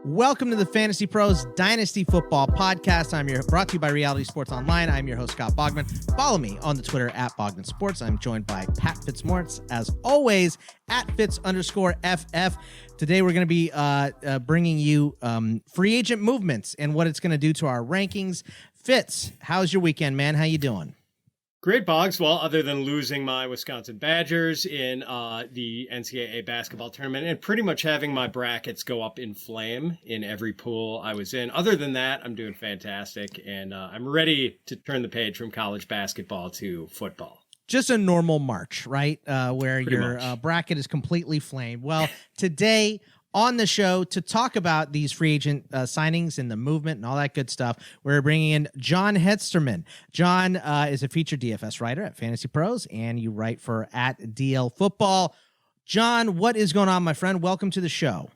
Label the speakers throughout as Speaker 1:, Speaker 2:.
Speaker 1: Welcome to the Fantasy Pros Dynasty Football Podcast. Brought to you by Reality Sports Online. I'm your host, Scott Bogman. Follow me on the Twitter at Bogman Sports. I'm joined by Pat Fitzmaurice, as always, at Fitz_FF. Today, we're going to be bringing you free agent movements and what it's going to do to our rankings. Fitz, how's your weekend, man? How you doing?
Speaker 2: Great, Boggs. Well, other than losing my Wisconsin Badgers in the NCAA basketball tournament and pretty much having my brackets go up in flame in every pool I was in. Other than that, I'm doing fantastic, and I'm ready to turn the page from college basketball to football.
Speaker 1: Just a normal March, right? Where
Speaker 2: Pretty
Speaker 1: your
Speaker 2: much.
Speaker 1: bracket is completely flamed. Well, today on the show to talk about these free agent signings and the movement and all that good stuff, we're bringing in John Hesterman. John is a featured DFS writer at FantasyPros, and you write for at DL Football. John, what is going on, my friend? Welcome to the show.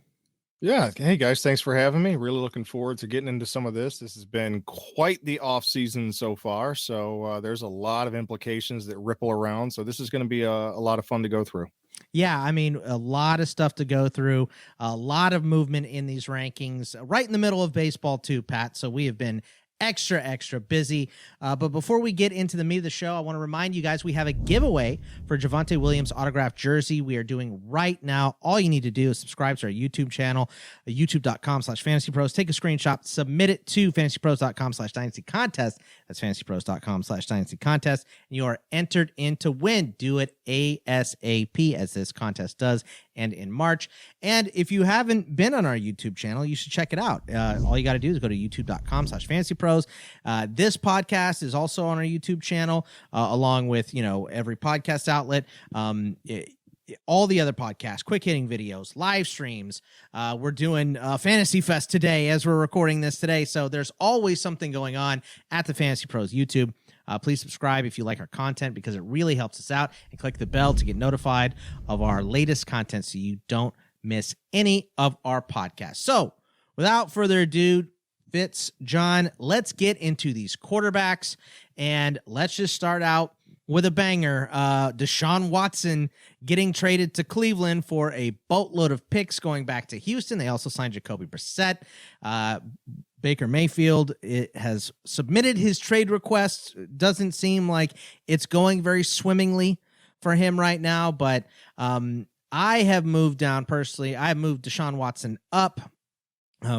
Speaker 3: Yeah. Hey, guys. Thanks for having me. Really looking forward to getting into some of this. This has been quite the off season so far. So there's a lot of implications that ripple around. So this is going to be a lot of fun to go through.
Speaker 1: Yeah, I mean, a lot of stuff to go through, a lot of movement in these rankings, right in the middle of baseball too, Pat. So we have been extra busy. But before we get into the meat of the show, I want to remind you guys we have a giveaway for Javonte Williams autographed jersey we are doing right now. All you need to do is subscribe to our YouTube channel, youtube.com/fantasypros. Take a screenshot, submit it to fantasypros.com/dynastycontest. That's fantasypros.com/dynastycontest. And you are entered in to win. Do it ASAP, as this contest does end in March. And if you haven't been on our YouTube channel, you should check it out. All you got to do is go to youtube.com/fantasypros. This podcast is also on our YouTube channel, along with, every podcast outlet. All the other podcasts, quick hitting videos, live streams. We're doing Fantasy Fest today as we're recording this today. So there's always something going on at the Fantasy Pros YouTube. Please subscribe if you like our content, because it really helps us out, and click the bell to get notified of our latest content so you don't miss any of our podcasts. So without further ado, Fitz, John, let's get into these quarterbacks, and let's just start out with a banger. Deshaun Watson getting traded to Cleveland for a boatload of picks going back to Houston. They also signed Jacoby Brissett. Baker Mayfield has submitted his trade request. Doesn't seem like it's going very swimmingly for him right now, but I have moved down personally. I have moved Deshaun Watson up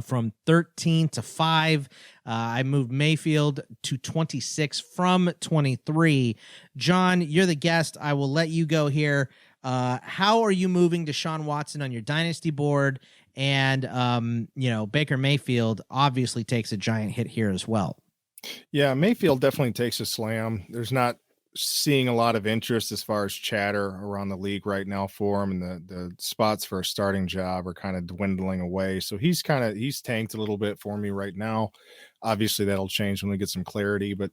Speaker 1: from 13 to 5. I moved Mayfield to 26 from 23. John, you're the guest. I will let you go here. How are you moving Deshaun Watson on your dynasty board? And, Baker Mayfield obviously takes a giant hit here as well.
Speaker 3: Yeah, Mayfield definitely takes a slam. There's not seeing a lot of interest as far as chatter around the league right now for him, and the spots for a starting job are kind of dwindling away. So he's tanked a little bit for me right now. Obviously that'll change when we get some clarity, but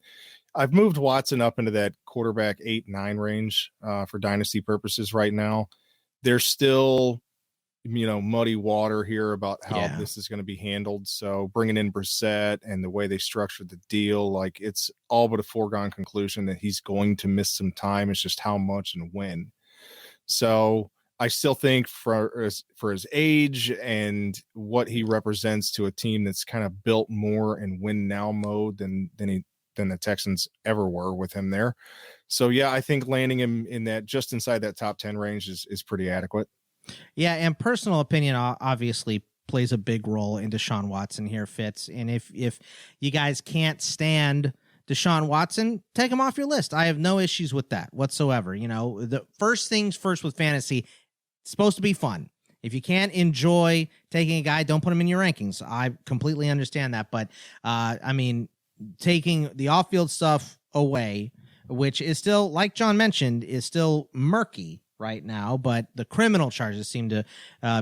Speaker 3: I've moved Watson up into that quarterback 8-9 range for dynasty purposes right now. There's still, muddy water here about how this is going to be handled. So bringing in Brissett and the way they structured the deal, like, it's all but a foregone conclusion that he's going to miss some time. It's just how much and when. So I still think for his age and what he represents to a team that's kind of built more in win now mode than the Texans ever were with him there. So yeah, I think landing him in that, just inside that top 10 range is pretty adequate.
Speaker 1: Yeah, and personal opinion obviously plays a big role in Deshaun Watson here, Fitz. And if you guys can't stand Deshaun Watson, take him off your list. I have no issues with that whatsoever. The first things first with fantasy, it's supposed to be fun. If you can't enjoy taking a guy, don't put him in your rankings. I completely understand that. But, taking the off-field stuff away, which is still, like John mentioned, is still murky right now, but the criminal charges seem to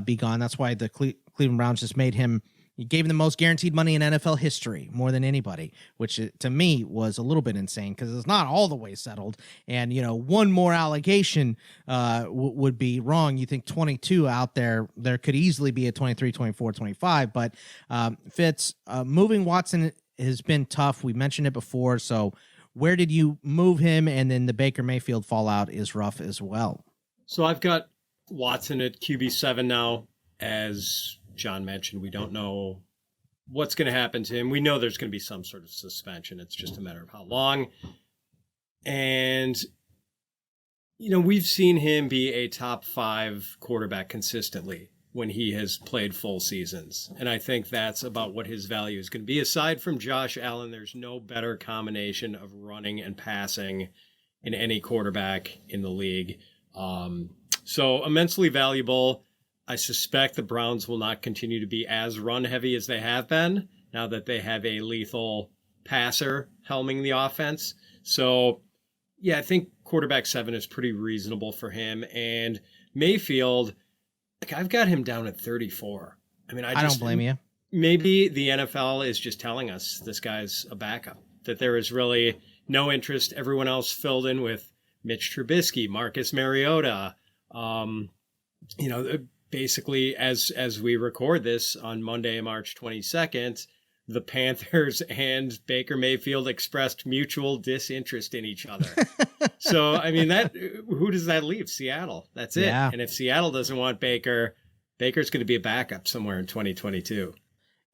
Speaker 1: be gone. That's why the Cleveland Browns just gave him the most guaranteed money in NFL history, more than anybody, which to me was a little bit insane, because it's not all the way settled. And, one more allegation would be wrong. You think 22 out there could easily be a 23, 24, 25. But Fitz, moving Watson has been tough. We mentioned it before. So where did you move him? And then the Baker Mayfield fallout is rough as well.
Speaker 2: So I've got Watson at QB7 now as John mentioned, we don't know what's going to happen to him. We know there's going to be some sort of suspension. It's just a matter of how long. And, we've seen him be a top 5 quarterback consistently when he has played full seasons. And I think that's about what his value is going to be. Aside from Josh Allen, there's no better combination of running and passing in any quarterback in the league. So immensely valuable. I suspect the Browns will not continue to be as run heavy as they have been now that they have a lethal passer helming the offense. So yeah, I think quarterback 7 is pretty reasonable for him. And Mayfield, I've got him down at 34. I mean, I
Speaker 1: don't blame you.
Speaker 2: Maybe the NFL is just telling us this guy's a backup, that there is really no interest. Everyone else filled in with Mitch Trubisky, Marcus Mariota. Basically, as we record this on Monday, March 22nd, the Panthers and Baker Mayfield expressed mutual disinterest in each other. So, I mean, who does that leave? Seattle. That's it.
Speaker 1: Yeah.
Speaker 2: And if Seattle doesn't want Baker, Baker's going to be a backup somewhere in 2022.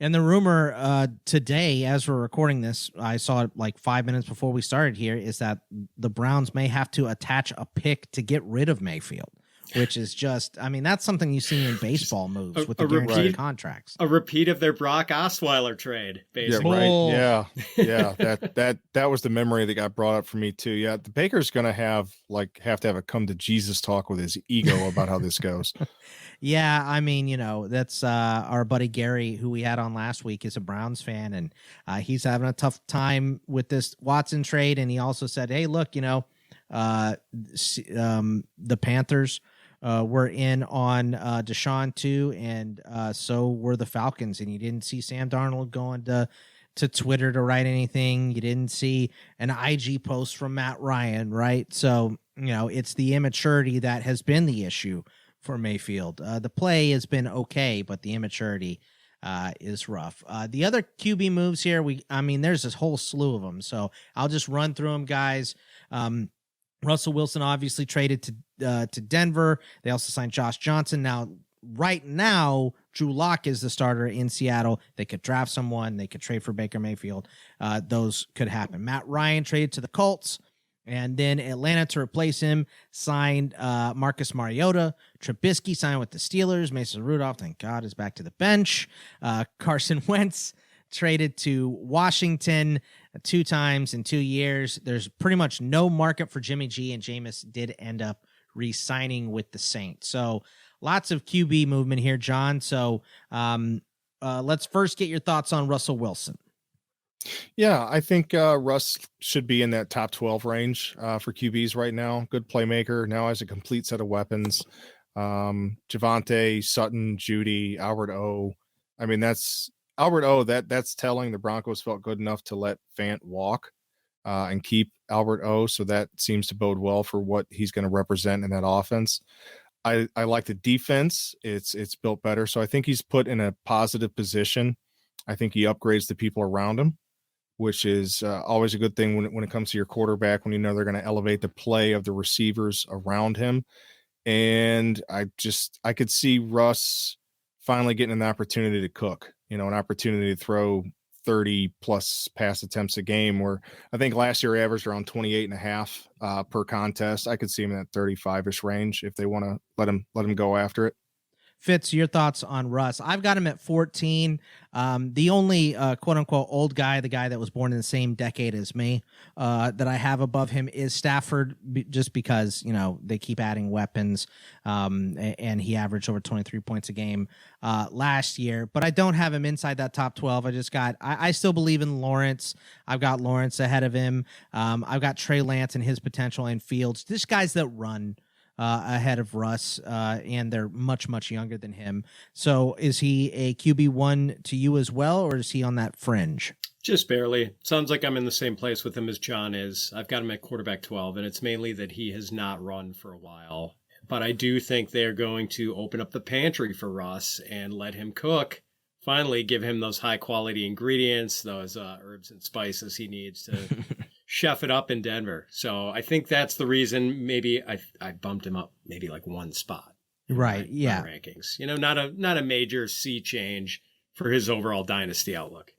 Speaker 1: And the rumor today, as we're recording this, I saw it like 5 minutes before we started here, is that the Browns may have to attach a pick to get rid of Mayfield, which is just, I mean, that's something you see in baseball moves with the guaranteed contracts.
Speaker 2: A repeat of their Brock Osweiler trade, basically.
Speaker 3: Yeah, right. Yeah. That was the memory that got brought up for me too. Yeah, the Baker's gonna have to have a come to Jesus talk with his ego about how this goes.
Speaker 1: Yeah, I mean, that's our buddy Gary, who we had on last week, is a Browns fan, and he's having a tough time with this Watson trade. And he also said, hey, look, the Panthers were in on Deshaun too, and so were the Falcons. And you didn't see Sam Darnold going to Twitter to write anything. You didn't see an IG post from Matt Ryan, right? So, it's the immaturity that has been the issue for Mayfield. The play has been okay, but the immaturity is rough. The other QB moves here, there's this whole slew of them. So I'll just run through them, guys. Russell Wilson obviously traded to Denver. They also signed Josh Johnson. Right now, Drew Lock is the starter in Seattle. They could draft someone. They could trade for Baker Mayfield. Those could happen. Matt Ryan traded to the Colts. And then Atlanta, to replace him, signed Marcus Mariota. Trubisky signed with the Steelers. Mason Rudolph, thank God, is back to the bench. Carson Wentz traded to Washington 2 times in 2 years. There's pretty much no market for Jimmy G, and Jameis did end up re-signing with the Saints. So lots of QB movement here, John. So let's first get your thoughts on Russell Wilson.
Speaker 3: Yeah, I think Russ should be in that top 12 range for QBs right now. Good playmaker. Now has a complete set of weapons. Javonte, Sutton, Judy, Albert O. I mean, that's Albert O. That's telling. The Broncos felt good enough to let Fant walk and keep Albert O. So that seems to bode well for what he's going to represent in that offense. I like the defense. It's built better. So I think he's put in a positive position. I think he upgrades the people around him, which is always a good thing when it comes to your quarterback, when they're going to elevate the play of the receivers around him. And I could see Russ finally getting an opportunity to cook, an opportunity to throw 30 plus pass attempts a game, where I think last year he averaged around 28.5 per contest. I could see him in that 35-ish range if they want to let him go after it.
Speaker 1: Fitz, your thoughts on Russ? I've got him at 14. The only quote-unquote old guy, the guy that was born in the same decade as me, that I have above him is Stafford, just because, they keep adding weapons, and he averaged over 23 points a game last year. But I don't have him inside that top 12. I still believe in Lawrence. I've got Lawrence ahead of him. I've got Trey Lance and his potential in Fields. Just guys that run ahead of Russ, and they're much, much younger than him. So is he a QB1 to you as well, or is he on that fringe?
Speaker 2: Just barely. Sounds like I'm in the same place with him as John is. I've got him at quarterback 12, and it's mainly that he has not run for a while. But I do think they're going to open up the pantry for Russ and let him cook. Finally, give him those high-quality ingredients, those herbs and spices he needs to chef it up in Denver. So I think that's the reason maybe I bumped him up maybe like one spot.
Speaker 1: Right.
Speaker 2: my
Speaker 1: Yeah.
Speaker 2: rankings. Not a major sea change for his overall dynasty outlook.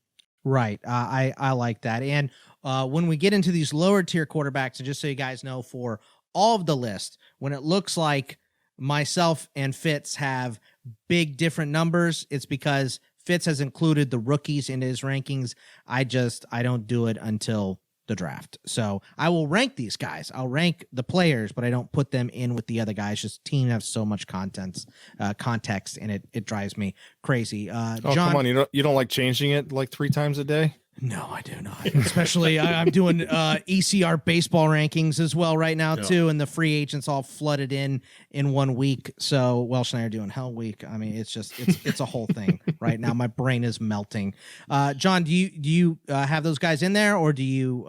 Speaker 1: Right. I like that. And when we get into these lower tier quarterbacks, and just so you guys know, for all of the list, when it looks like myself and Fitz have big different numbers, it's because Fitz has included the rookies into his rankings. I don't do it until the draft. So I will rank these guys. I'll rank the players, but I don't put them in with the other guys. Just team have so much context, and it drives me crazy. John,
Speaker 3: come on, you don't like changing it like 3 times a day?
Speaker 1: No, I do not. Especially I'm doing ECR baseball rankings as well right now too, and the free agents all flooded in 1 week. So Welsh and I are doing Hell Week. I mean, it's a whole thing right now. My brain is melting. John, do you have those guys in there, or do you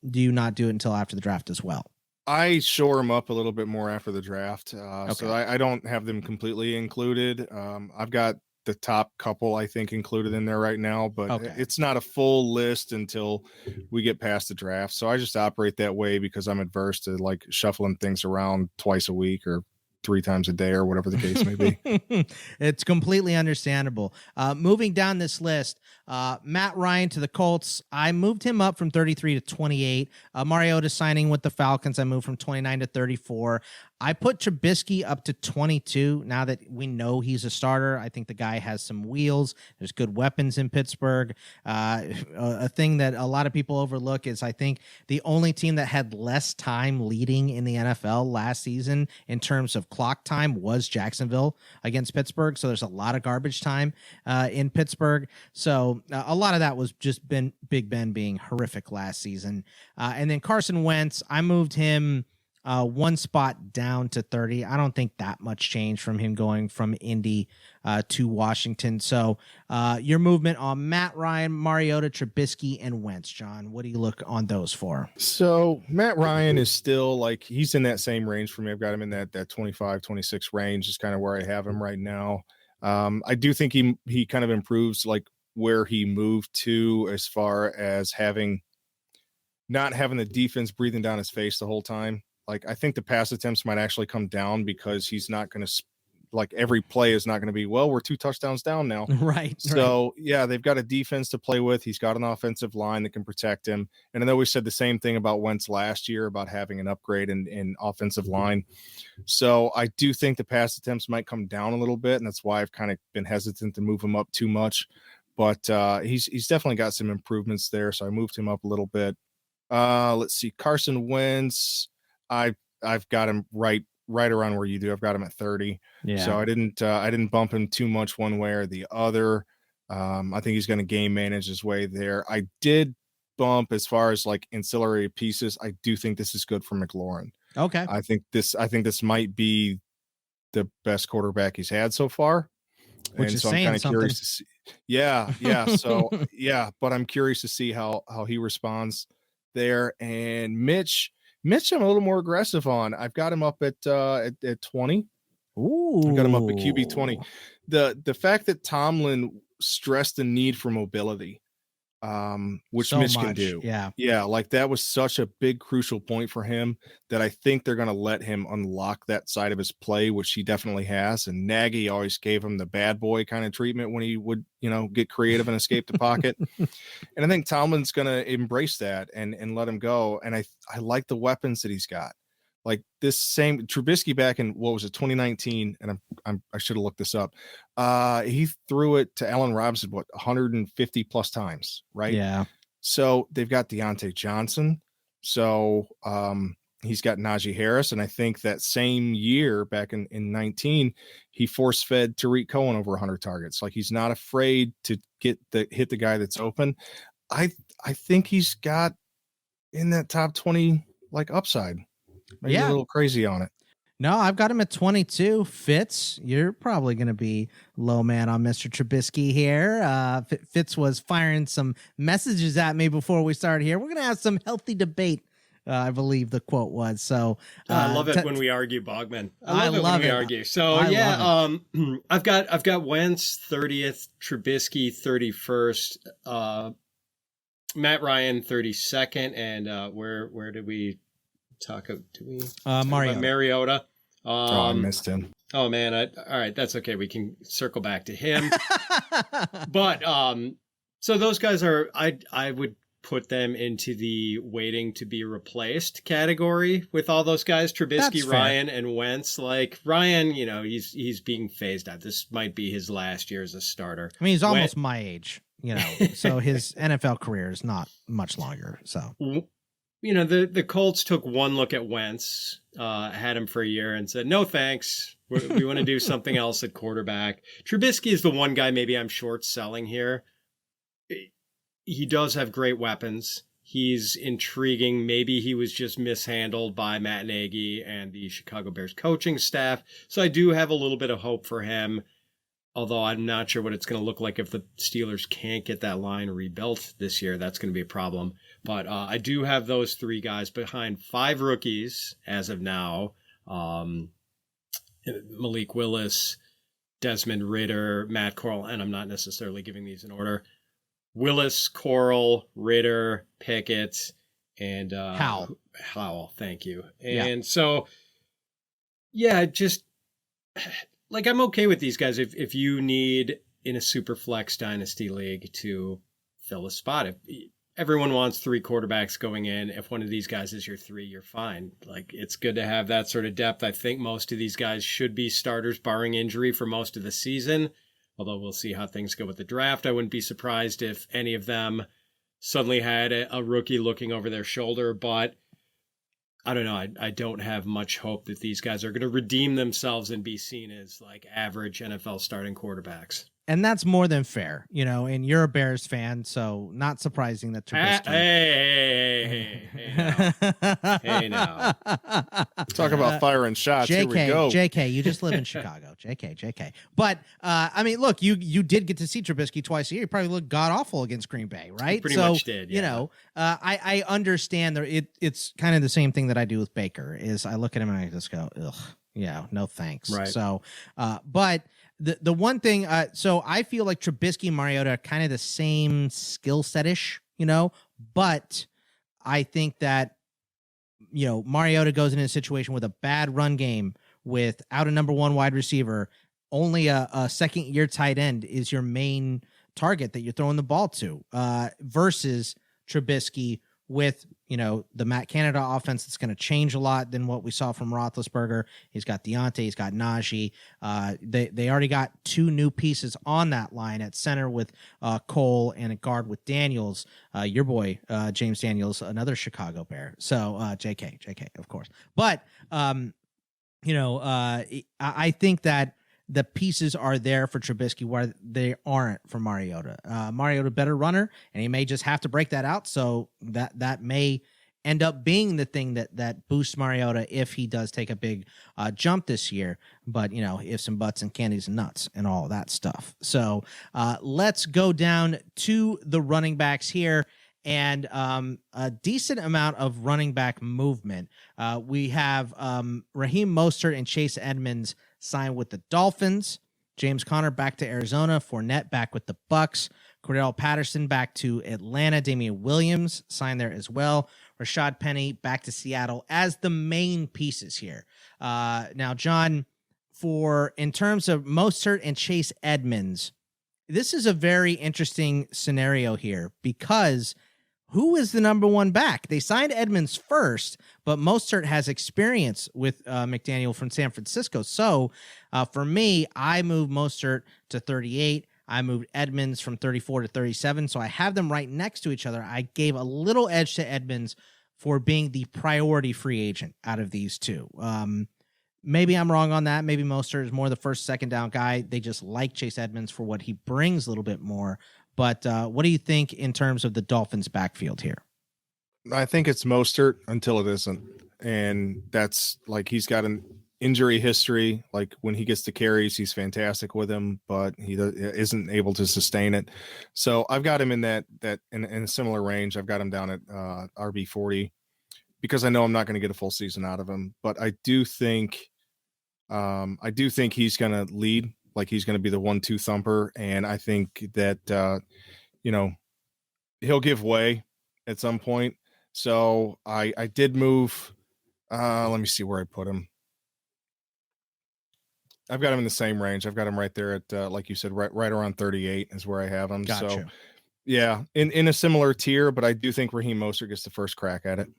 Speaker 1: not do it until after the draft as well?
Speaker 3: I shore them up a little bit more after the draft,
Speaker 1: Okay.
Speaker 3: so I don't have them completely included. I've got the top couple, I think, included in there right now, but it's not a full list until we get past the draft. So I just operate that way because I'm adverse to like shuffling things around twice a week or 3 times a day or whatever the case may be.
Speaker 1: It's completely understandable. Moving down this list, Matt Ryan to the Colts. I moved him up from 33 to 28. Mariota signing with the Falcons. I moved from 29 to 34. I put Trubisky up to 22 now that we know he's a starter. I think the guy has some wheels. There's good weapons in Pittsburgh. A thing that a lot of people overlook is I think the only team that had less time leading in the NFL last season in terms of clock time was Jacksonville against Pittsburgh. So there's a lot of garbage time in Pittsburgh. So a lot of that was just Big Ben being horrific last season. And then Carson Wentz, I moved him 1 spot down to 30. I don't think that much change from him going from Indy to Washington. So your movement on Matt Ryan, Mariota, Trubisky, and Wentz, John, what do you look on those for?
Speaker 3: So Matt Ryan is still like, he's in that same range for me. I've got him in that 25, 26 range is kind of where I have him right now. I do think he kind of improves like where he moved to as far as not having the defense breathing down his face the whole time. Like, I think the pass attempts might actually come down because he's not going to, like, every play is not going to be, well, we're 2 touchdowns down now.
Speaker 1: Right.
Speaker 3: So, yeah, they've got a defense to play with. He's got an offensive line that can protect him. And I know we said the same thing about Wentz last year about having an upgrade in offensive line. So I do think the pass attempts might come down a little bit, and that's why I've kind of been hesitant to move him up too much. But he's definitely got some improvements there, so I moved him up a little bit. Let's see, Carson Wentz. I've got him right around where you do. I've got him at 30.
Speaker 1: Yeah.
Speaker 3: So I didn't bump him too much one way or the other. I think he's going to game manage his way there. I did bump as far as like ancillary pieces. I do think this is good for McLaurin.
Speaker 1: Okay.
Speaker 3: I think this might be the best quarterback he's had so far.
Speaker 1: Which is saying something.
Speaker 3: Curious to see. Yeah. So yeah, but I'm curious to see how he responds there. And Mitch, I'm a little more aggressive on. I've got him up at 20.
Speaker 1: Ooh.
Speaker 3: I've got him up at QB 20. The fact that Tomlin stressed the need for mobility, which so Mitch can do. Yeah, like that was such a big crucial point for him that I think they're going to let him unlock that side of his play, which he definitely has. And Nagy always gave him the bad boy kind of treatment when he would, get creative and escape the pocket. And I think Tomlin's going to embrace that and let him go. And I like the weapons that he's got. Like this same Trubisky back in 2019, and I should have looked this up. He threw it to Allen Robinson 150 plus times, right?
Speaker 1: Yeah.
Speaker 3: So they've got Deontay Johnson. So he's got Najee Harris, and I think that same year back in 19, he force fed Tariq Cohen over 100 targets. Like he's not afraid to hit the guy that's open. I think he's got in that top 20 like upside. Maybe a little crazy on it.
Speaker 1: No, I've got him at 22. Fitz, you're probably going to be low man on Mr. Trubisky here. Fitz was firing some messages at me before we started here. We're going to have some healthy debate, I believe the quote was. So
Speaker 2: I love it when we argue, Bogman.
Speaker 1: I love it when we
Speaker 2: argue. So I've got Wentz 30th, Trubisky 31st, Matt Ryan 32nd, and where did we talk? Do we
Speaker 1: Mariota?
Speaker 2: Mariota.
Speaker 3: I missed him.
Speaker 2: Oh man, all right, that's okay. We can circle back to him. But so those guys are I would put them into the waiting to be replaced category with all those guys, Trubisky, Ryan, and Wentz. Like Ryan, he's being phased out. This might be his last year as a starter.
Speaker 1: I mean, he's almost my age, so his NFL career is not much longer. So
Speaker 2: the Colts took one look at Wentz, had him for a year and said, no, thanks. We want to do something else at quarterback. Trubisky is the one guy maybe I'm short selling here. He does have great weapons. He's intriguing. Maybe he was just mishandled by Matt Nagy and the Chicago Bears coaching staff. So I do have a little bit of hope for him, although I'm not sure what it's going to look like if the Steelers can't get that line rebuilt this year. That's going to be a problem. But I do have those three guys behind 5 rookies as of now. Malik Willis, Desmond Ridder, Matt Corral, and I'm not necessarily giving these in order. Willis, Corral, Ridder, Pickett, and Howell, thank you. And so, just like I'm okay with these guys if you need in a super flex dynasty league to fill a spot. If everyone wants 3 quarterbacks going in, if one of these guys is your 3, you're fine. Like it's good to have that sort of depth. I think most of these guys should be starters barring injury for most of the season. Although we'll see how things go with the draft. I wouldn't be surprised if any of them suddenly had a rookie looking over their shoulder, but I don't know. I don't have much hope that these guys are going to redeem themselves and be seen as like average NFL starting quarterbacks.
Speaker 1: And that's more than fair, and you're a Bears fan, so not surprising that Trubisky...
Speaker 2: Hey now.
Speaker 3: Talk about firing shots.
Speaker 1: JK,
Speaker 3: Here we go.
Speaker 1: JK, you just live in Chicago. JK. But, I mean, look, you did get to see Trubisky twice a year. You probably looked god-awful against Green Bay, right?
Speaker 2: Pretty much did, yeah.
Speaker 1: I understand that it's kind of the same thing that I do with Baker, is I look at him and I just go, ugh, no thanks.
Speaker 2: Right.
Speaker 1: So, but... The one thing, so I feel like Trubisky and Mariota are kind of the same skill set-ish, but I think that, Mariota goes into a situation with a bad run game without a number 1 wide receiver. Only a second-year tight end is your main target that you're throwing the ball to, versus Trubisky with, the Matt Canada offense that's going to change a lot than what we saw from Roethlisberger. He's got Deontay, he's got Najee. They already got 2 new pieces on that line at center with Cole and a guard with Daniels. Your boy, James Daniels, another Chicago Bear. So JK, of course. But, I think that the pieces are there for Trubisky where they aren't for Mariota. Mariota, better runner, and he may just have to break that out. So that may end up being the thing that boosts Mariota if he does take a big jump this year. But, ifs and buts and candies and nuts and all that stuff. So let's go down to the running backs here. And a decent amount of running back movement. We have Raheem Mostert and Chase Edmonds signed with the Dolphins. James Conner back to Arizona. Fournette back with the Bucks. Cordell Patterson back to Atlanta. Damian Williams signed there as well. Rashad Penny back to Seattle as the main pieces here. Now, John, in terms of Mostert and Chase Edmonds, this is a very interesting scenario here because who is the number 1 back? They signed Edmonds first, but Mostert has experience with McDaniel from San Francisco. So for me, I moved Mostert to 38. I moved Edmonds from 34 to 37. So I have them right next to each other. I gave a little edge to Edmonds for being the priority free agent out of these 2. Maybe I'm wrong on that. Maybe Mostert is more the first, second down guy. They just like Chase Edmonds for what he brings a little bit more. But what do you think in terms of the Dolphins' backfield here?
Speaker 3: I think it's Mostert until it isn't. And that's like he's got an injury history. Like when he gets the carries, he's fantastic with him, but he isn't able to sustain it. So I've got him in that in a similar range. I've got him down at RB 40 because I know I'm not going to get a full season out of him. But I do think he's going to lead. Like he's going to be the 1-2 thumper. And I think that, he'll give way at some point. So I did move. Let me see where I put him. I've got him in the same range. I've got him right there at, like you said, right around 38 is where I have him.
Speaker 1: Gotcha.
Speaker 3: So yeah, in a similar tier, but I do think Raheem Mostert gets the first crack at it.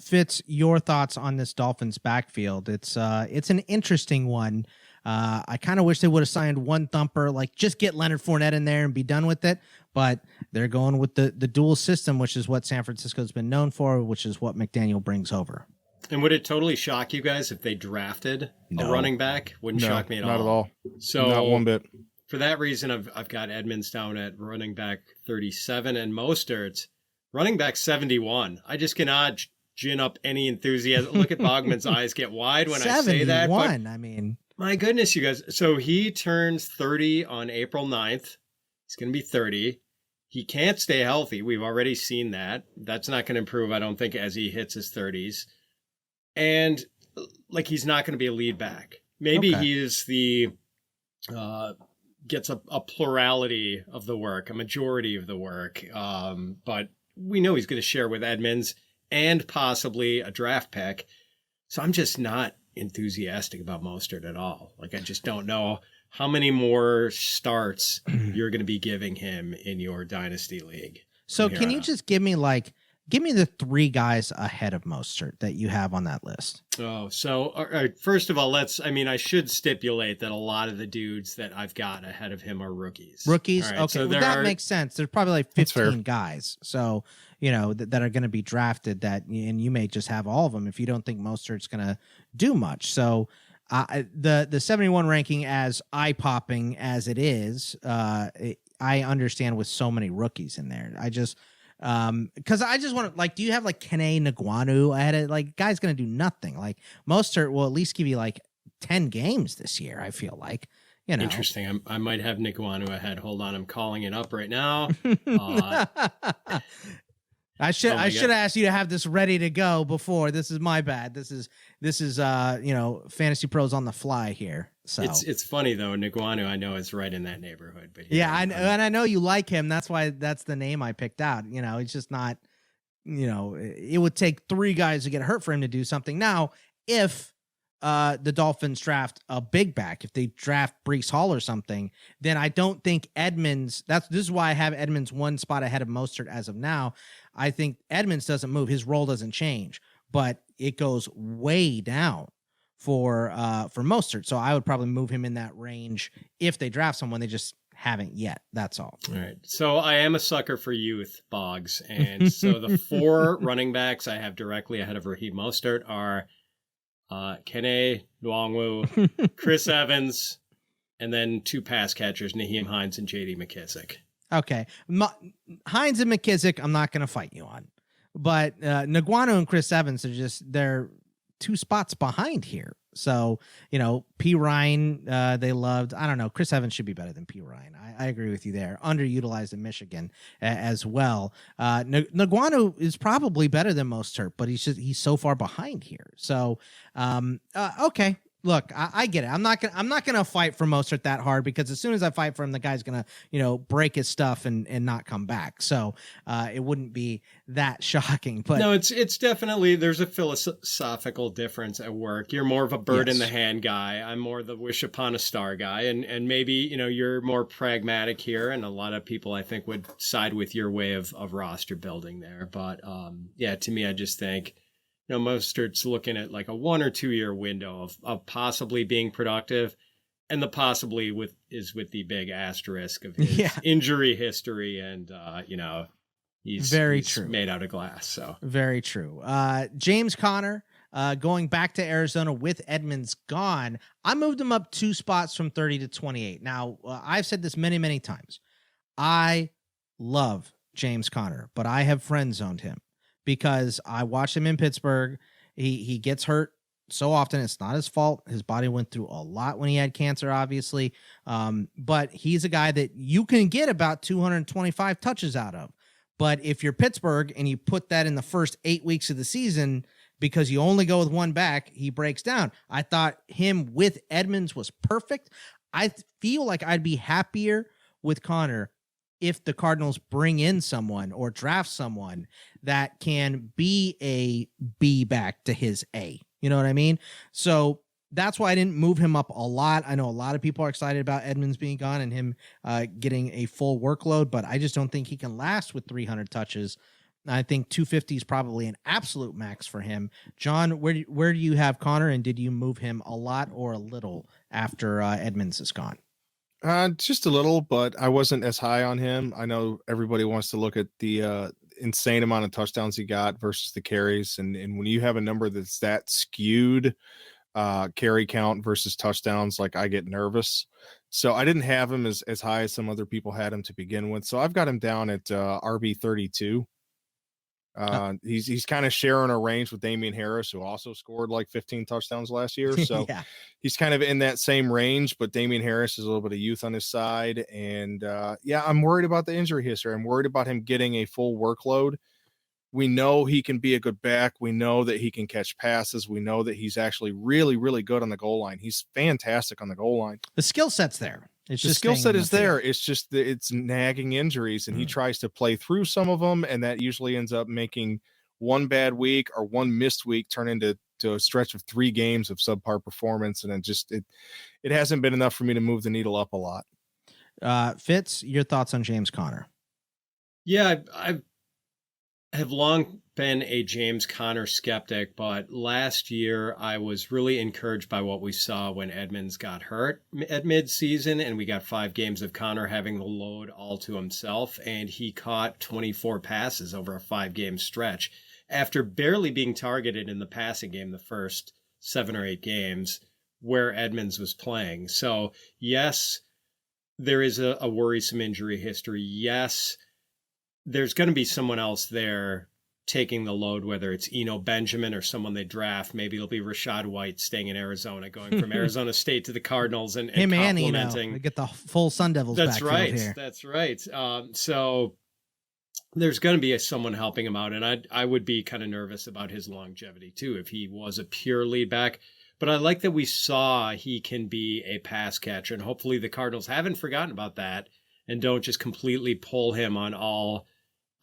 Speaker 1: Fitz, your thoughts on this Dolphins backfield? It's an interesting one. I kind of wish they would have signed one thumper, like just get Leonard Fournette in there and be done with it. But they're going with the dual system, which is what San Francisco's been known for, which is what McDaniel brings over.
Speaker 2: And would it totally shock you guys if they drafted a running back? Wouldn't shock me at all.
Speaker 3: Not at all.
Speaker 2: So
Speaker 3: not one bit.
Speaker 2: For that reason, I've got Edmonds down at running back 37 and Mostert running back 71. I just cannot gin up any enthusiasm. Look at Bogman's eyes get wide when I say that.
Speaker 1: 71, I mean.
Speaker 2: My goodness, you guys. So he turns 30 on April 9th. He's going to be 30. He can't stay healthy. We've already seen that. That's not going to improve, I don't think, as he hits his 30s. And like he's not going to be a lead back. Maybe he is the gets a plurality of the work, a majority of the work. But we know he's going to share with Edmonds and possibly a draft pick. So I'm just not enthusiastic about Mostert at all. Like I just don't know how many more starts you're going to be giving him in your Dynasty league.
Speaker 1: So can you just give me the three guys ahead of Mostert that you have on that list?
Speaker 2: Oh, so all right, first of all, I should stipulate that a lot of the dudes that I've got ahead of him are rookies.
Speaker 1: Rookies?
Speaker 2: Right,
Speaker 1: okay,
Speaker 2: so
Speaker 1: well, that makes sense. There's probably like 15 guys. So, that are going to be drafted and you may just have all of them if you don't think Mostert's going to do much. So the 71 ranking, as eye-popping as it is, I understand with so many rookies in there. I just... because I just want to do you have Kene Nagwanu ahead of guy's gonna do nothing. Mostert will at least give you 10 games this year, I feel like.
Speaker 2: Interesting. I might have Nagwanu ahead. Hold on, I'm calling it up right now.
Speaker 1: I should have asked you to have this ready to go before. This is my bad. This is Fantasy Pros on the fly here. So
Speaker 2: it's funny though. Nagwanu, I know, is right in that neighborhood, but
Speaker 1: and I know you like him. That's why that's the name I picked out. It's just not. It would take three guys to get hurt for him to do something. Now, if the Dolphins draft a big back, if they draft Breece Hall or something, then I don't think Edmonds. This is why I have Edmonds one spot ahead of Mostert as of now. I think Edmonds doesn't move; his role doesn't change, but it goes way down for Mostert. So I would probably move him in that range if they draft someone. They just haven't yet. That's all.
Speaker 2: All right. So I am a sucker for youth, Boggs, and so the four running backs I have directly ahead of Raheem Mostert are Kene Nwangwu, Chris Evans, and then two pass catchers, Nyheim Hines and J.D. McKissic.
Speaker 1: Okay. Hines and McKissic, I'm not going to fight you on. But Nagwanu and Chris Evans they're 2 spots behind here. So, P. Ryan, they loved. I don't know. Chris Evans should be better than P. Ryan. I agree with you there. Underutilized in Michigan as well. Nagwanu is probably better than Mostert, but he's so far behind here. So, okay. Look, I get it. I'm not gonna fight for Mostert that hard, because as soon as I fight for him, the guy's gonna break his stuff and not come back. So it wouldn't be that shocking. But
Speaker 2: no, it's definitely, there's a philosophical difference at work. You're more of a bird in the hand guy. I'm more the wish upon a star guy, and maybe you're more pragmatic here, and a lot of people I think would side with your way of roster building there. But to me, I just think. Mostert's looking at a 1 or 2 year window of possibly being productive, and the possibly with the big asterisk of his injury history, and he's true, made out of glass. So
Speaker 1: very true. James Conner, going back to Arizona with Edmonds gone, I moved him up 2 spots from 30 to 28. Now I've said this many, many times. I love James Conner, but I have friend zoned him. Because I watched him in Pittsburgh. He gets hurt so often. It's not his fault. His body went through a lot when he had cancer, obviously. But he's a guy that you can get about 225 touches out of. But if you're Pittsburgh and you put that in the first 8 weeks of the season because you only go with one back, he breaks down. I thought him with Edmonds was perfect. I feel like I'd be happier with Conner if the Cardinals bring in someone or draft someone that can be a B back to his A. You know what I mean? So that's why I didn't move him up a lot. I know a lot of people are excited about Edmonds being gone and him getting a full workload, but I just don't think he can last with 300 touches. I think 250 is probably an absolute max for him. John, where do you have Connor, and did you move him a lot or a little after Edmonds is gone?
Speaker 3: Just a little, but I wasn't as high on him. I know everybody wants to look at the insane amount of touchdowns he got versus the carries, and when you have a number that's that skewed, carry count versus touchdowns, like I get nervous. So I didn't have him as high as some other people had him to begin with. So I've got him down at RB 32. He's kind of sharing a range with Damian Harris, who also scored like 15 touchdowns last year. So
Speaker 1: Yeah.
Speaker 3: He's kind of in that same range, but Damian Harris is a little bit of youth on his side. And I'm worried about the injury history. I'm worried about him getting a full workload. We know he can be a good back. We know that he can catch passes. We know that he's actually really, really good on the goal line. He's fantastic on the goal line.
Speaker 1: The skill set's there. It's
Speaker 3: the
Speaker 1: just
Speaker 3: skill set is there.
Speaker 1: Field.
Speaker 3: It's just that it's nagging injuries, and he tries to play through some of them, and that usually ends up making one bad week or one missed week turn into a stretch of 3 games of subpar performance, and it hasn't been enough for me to move the needle up a lot.
Speaker 1: Fitz, your thoughts on James Conner?
Speaker 2: Yeah, I have long been a James Conner skeptic, but last year I was really encouraged by what we saw when Edmonds got hurt at midseason, and we got 5 games of Conner having the load all to himself, and he caught 24 passes over a 5-game stretch after barely being targeted in the passing game the first 7 or 8 games where Edmonds was playing. So yes, there is a worrisome injury history. Yes, there's going to be someone else there taking the load, whether it's Eno Benjamin or someone they draft. Maybe it'll be Rachaad White staying in Arizona, going from Arizona State to the Cardinals and complimenting.
Speaker 1: They get the full Sun Devils.
Speaker 2: That's right.
Speaker 1: Here.
Speaker 2: That's right. So there's going to be someone helping him out, and I would be kind of nervous about his longevity too if he was a pure lead back. But I like that we saw he can be a pass catcher, and hopefully the Cardinals haven't forgotten about that and don't just completely pull him on all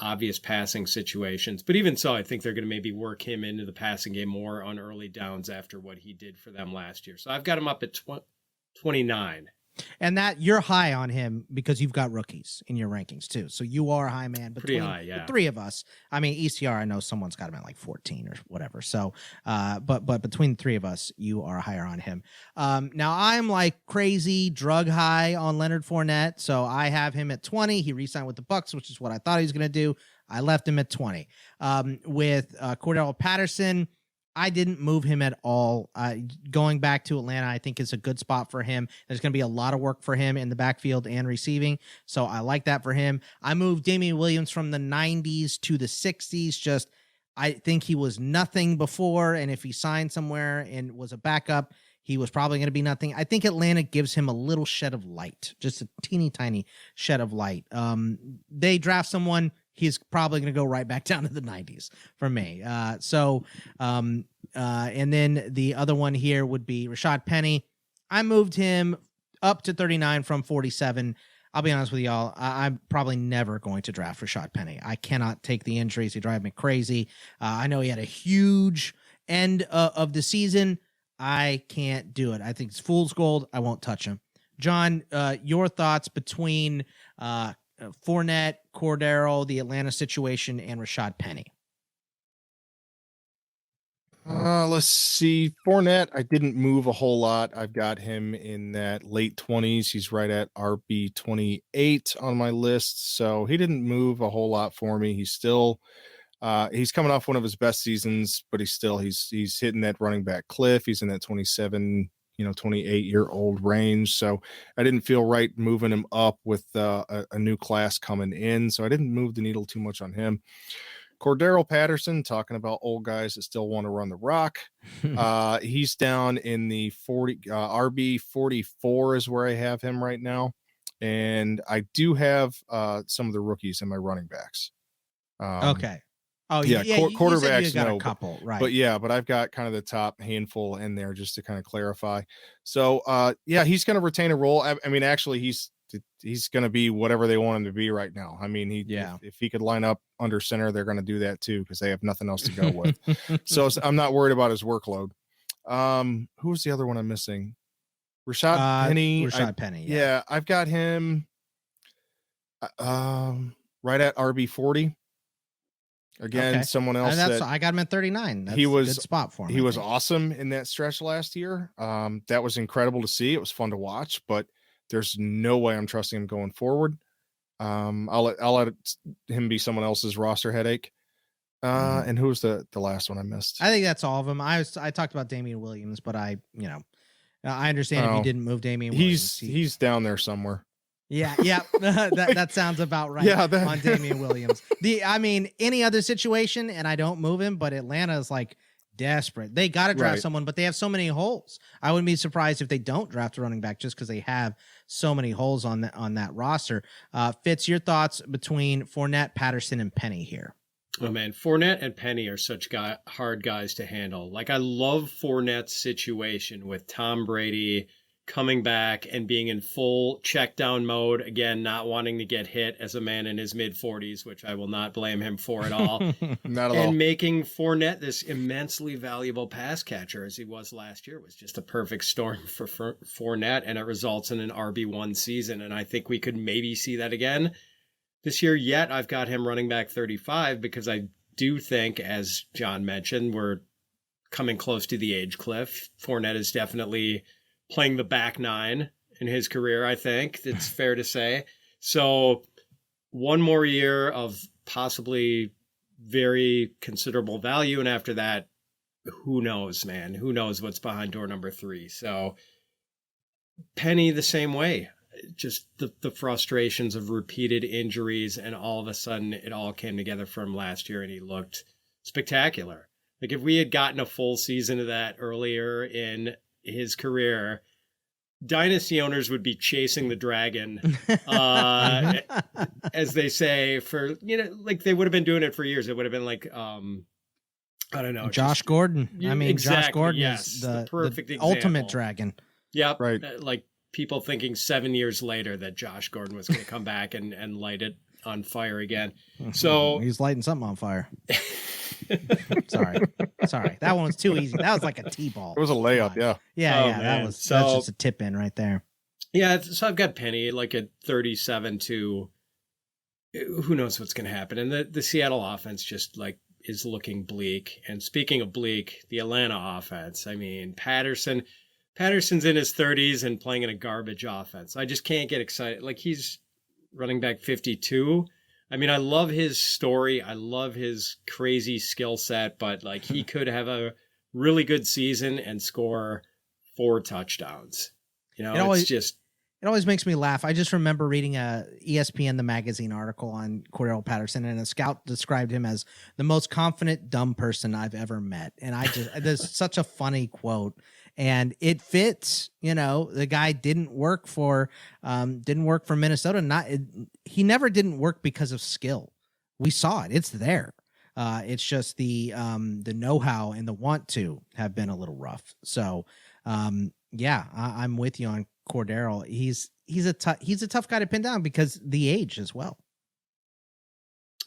Speaker 2: obvious passing situations. But even so, I think they're going to maybe work him into the passing game more on early downs after what he did for them last year. So I've got him up at 29.
Speaker 1: And that you're high on him because you've got rookies in your rankings too. So you are a high man between the 3 of us. I mean, ECR, I know someone's got him at like 14 or whatever. So, but between the 3 of us, you are higher on him. Now I'm like crazy drug high on Leonard Fournette. So I have him at 20. He re-signed with the Bucs, which is what I thought he was going to do. I left him at 20. With Cordell Patterson, I didn't move him at all. Going back to Atlanta, I think is a good spot for him. There's going to be a lot of work for him in the backfield and receiving, so I like that for him. I moved Damian Williams from the 90s to the 60s. I think he was nothing before, and if he signed somewhere and was a backup, he was probably going to be nothing. I think Atlanta gives him a little shed of light, just a teeny tiny shed of light. They draft someone, he's probably going to go right back down to the 90s for me. And then the other one here would be Rashad Penny. I moved him up to 39 from 47. I'll be honest with y'all. I'm probably never going to draft Rashad Penny. I cannot take the injuries. They drive me crazy. I know he had a huge end of the season. I can't do it. I think it's fool's gold. I won't touch him. John, your thoughts between Fournette, Cordero, the Atlanta situation, and Rashad Penny?
Speaker 3: Let's see. Fournette, I didn't move a whole lot. I've got him in that late 20s. He's right at RB 28 on my list. So he didn't move a whole lot for me. He's still, he's coming off one of his best seasons, but he's hitting that running back cliff. He's in that 27, 28-year-old range. So I didn't feel right moving him up with a new class coming in. So I didn't move the needle too much on him. Cordero Patterson, talking about old guys that still want to run the rock. He's down in the 40 RB 44 is where I have him right now. And I do have some of the rookies in my running backs.
Speaker 1: Okay. Oh
Speaker 3: yeah, quarterbacks,
Speaker 1: you got a couple, right?
Speaker 3: But I've got kind of the top handful in there just to kind of clarify. So, he's going to retain a role. I mean, actually, he's going to be whatever they want him to be right now. I mean, if he could line up under center, they're going to do that too because they have nothing else to go with. So I'm not worried about his workload. Who was the other one I'm missing? Rashad Penny.
Speaker 1: Rashad Penny.
Speaker 3: Yeah, I've got him right at RB40. Again, someone else
Speaker 1: that I got him at 39. That's
Speaker 3: he was
Speaker 1: a good spot for him.
Speaker 3: He was awesome in that stretch last year. That was incredible to see. It was fun to watch, but there's no way I'm trusting him going forward. I'll let him be someone else's roster headache. And who was the last one I missed?
Speaker 1: I think that's all of them. I talked about Damian Williams, but I understand if you didn't move Damian Williams.
Speaker 3: He's down there somewhere.
Speaker 1: Yeah. that sounds about right.
Speaker 3: Yeah,
Speaker 1: on Damian Williams. Any other situation, and I don't move him, but Atlanta is like desperate. They got to draft someone, but they have so many holes. I wouldn't be surprised if they don't draft a running back just because they have so many holes on that roster. Fitz, your thoughts between Fournette, Patterson, and Penny here?
Speaker 2: Oh man, Fournette and Penny are such hard guys to handle. Like, I love Fournette's situation with Tom Brady coming back and being in full check down mode again, not wanting to get hit as a man in his mid 40s, which I will not blame him for at all.
Speaker 3: Not at all.
Speaker 2: And making Fournette this immensely valuable pass catcher as he was last year was just a perfect storm for Fournette, and it results in an RB1 season. And I think we could maybe see that again this year. Yet I've got him running back 35 because I do think, as John mentioned, we're coming close to the age cliff. Fournette is definitely playing the back nine in his career, I think it's fair to say. So one more year of possibly very considerable value. And after that, who knows, man? Who knows what's behind door number 3? So Penny the same way. Just the frustrations of repeated injuries, and all of a sudden it all came together for him last year and he looked spectacular. Like, if we had gotten a full season of that earlier in his career, Dynasty owners would be chasing the dragon, as they say, for, like they would have been doing it for years. It would have been like, I don't know.
Speaker 1: Josh Gordon.
Speaker 2: Exactly,
Speaker 1: Josh Gordon
Speaker 2: yes,
Speaker 1: is the
Speaker 2: perfect
Speaker 1: the
Speaker 2: example.
Speaker 1: ultimate dragon.
Speaker 2: Yep.
Speaker 3: Right.
Speaker 2: Like people thinking 7 years later that Josh Gordon was going to come back and light it on fire again. So
Speaker 1: he's lighting something on fire. Sorry. That one was too easy. That was like a T-ball.
Speaker 3: It was a layup. Yeah.
Speaker 1: Yeah. That's just a tip in right there.
Speaker 2: Yeah. So I've got Penny like at 37 to who knows what's going to happen. And the Seattle offense just like is looking bleak. And speaking of bleak, the Atlanta offense, I mean, Patterson's in his 30s and playing in a garbage offense. I just can't get excited. Like, he's running back 52. I mean, I love his story. I love his crazy skill set, but like, he could have a really good season and score 4 touchdowns. It
Speaker 1: always makes me laugh. I just remember reading a ESPN, the magazine article on Cordero Patterson, and a scout described him as the most confident, dumb person I've ever met. And there's such a funny quote. And it fits, the guy didn't work for Minnesota. He never didn't work because of skill. We saw it. It's there. It's just the know-how and the want to have been a little rough. So, I'm with you on Cordero. He's a tough guy to pin down because the age as well.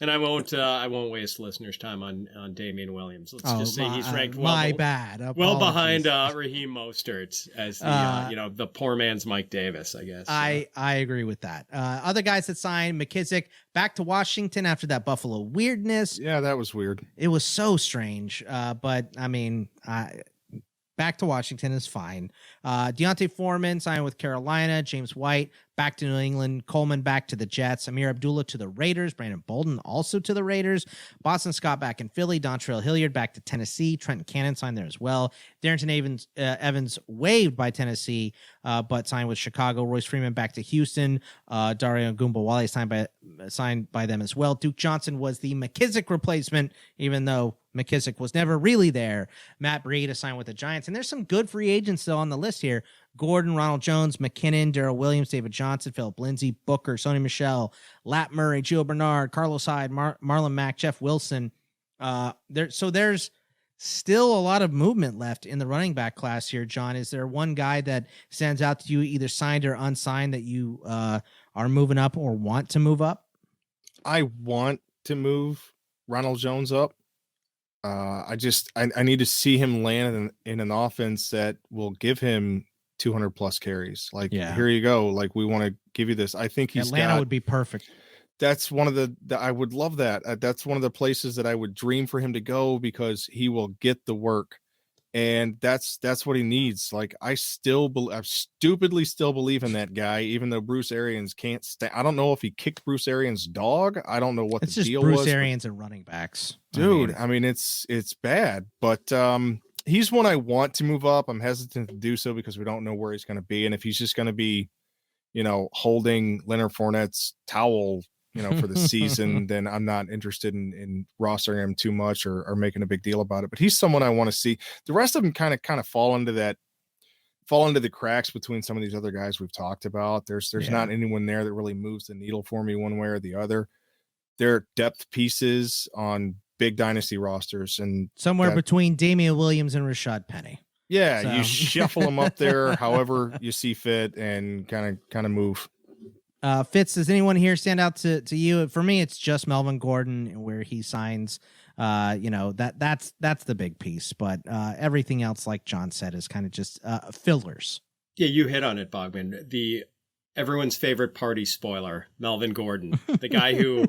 Speaker 2: And I won't waste listeners' time on Damian Williams. Let's just say he's ranked
Speaker 1: well
Speaker 2: behind Raheem Mostert as the the poor man's Mike Davis, I guess.
Speaker 1: I agree with that. Other guys that signed: McKissick back to Washington after that Buffalo weirdness.
Speaker 3: Yeah, that was weird.
Speaker 1: It was so strange. But I mean, back to Washington is fine. Deontay Foreman signed with Carolina. James White back to New England. Coleman back to the Jets. Amir Abdullah to the Raiders. Brandon Bolden also to the Raiders. Boston Scott back in Philly. Dontrell Hilliard back to Tennessee. Trenton Cannon signed there as well. Darrington Evans waived by Tennessee, but signed with Chicago. Royce Freeman back to Houston. Dario Gumbawale signed by them as well. Duke Johnson was the McKissick replacement, even though McKissick was never really there. Matt Breida signed with the Giants. And there's some good free agents still on the list here. Gordon, Ronald Jones, McKinnon, Darrell Williams, David Johnson, Philip Lindsay, Booker, Sony Michel, Lat Murray, Gio Bernard, Carlos Hyde, Marlon Mack, Jeff Wilson. There's still a lot of movement left in the running back class here, John. Is there one guy that stands out to you, either signed or unsigned, that you are moving up or want to move up?
Speaker 3: I want to move Ronald Jones up. I need to see him land in an offense that will give him 200 plus carries. Like, here you go. Like, we want to give you this. I think
Speaker 1: Atlanta would be perfect.
Speaker 3: That's one of the I would love that. That's one of the places that I would dream for him to go, because he will get the work. And that's what he needs. Like, I stupidly still believe in that guy, even though Bruce Arians can't I don't know if he kicked Bruce Arians' dog. I don't know what the deal was.
Speaker 1: Bruce Arians and running backs.
Speaker 3: Dude, I mean it's bad. But he's one I want to move up. I'm hesitant to do so because we don't know where he's going to be. And if he's just going to be, holding Leonard Fournette's towel, for the season, then I'm not interested in rostering him too much or making a big deal about it. But he's someone I want to see. The rest of them kind of fall into the cracks between some of these other guys we've talked about. There's not anyone there that really moves the needle for me one way or the other. They're depth pieces on big dynasty rosters, and
Speaker 1: somewhere between Damian Williams and Rashad Penny.
Speaker 3: Yeah, so you shuffle them up there however you see fit and kind of move.
Speaker 1: Fitz, does anyone here stand out to you? For me, it's just Melvin Gordon and where he signs. That's the big piece, but everything else, like John said, is kind of just fillers.
Speaker 2: Yeah, you hit on it, Bogman. Everyone's favorite party spoiler, Melvin Gordon, the guy who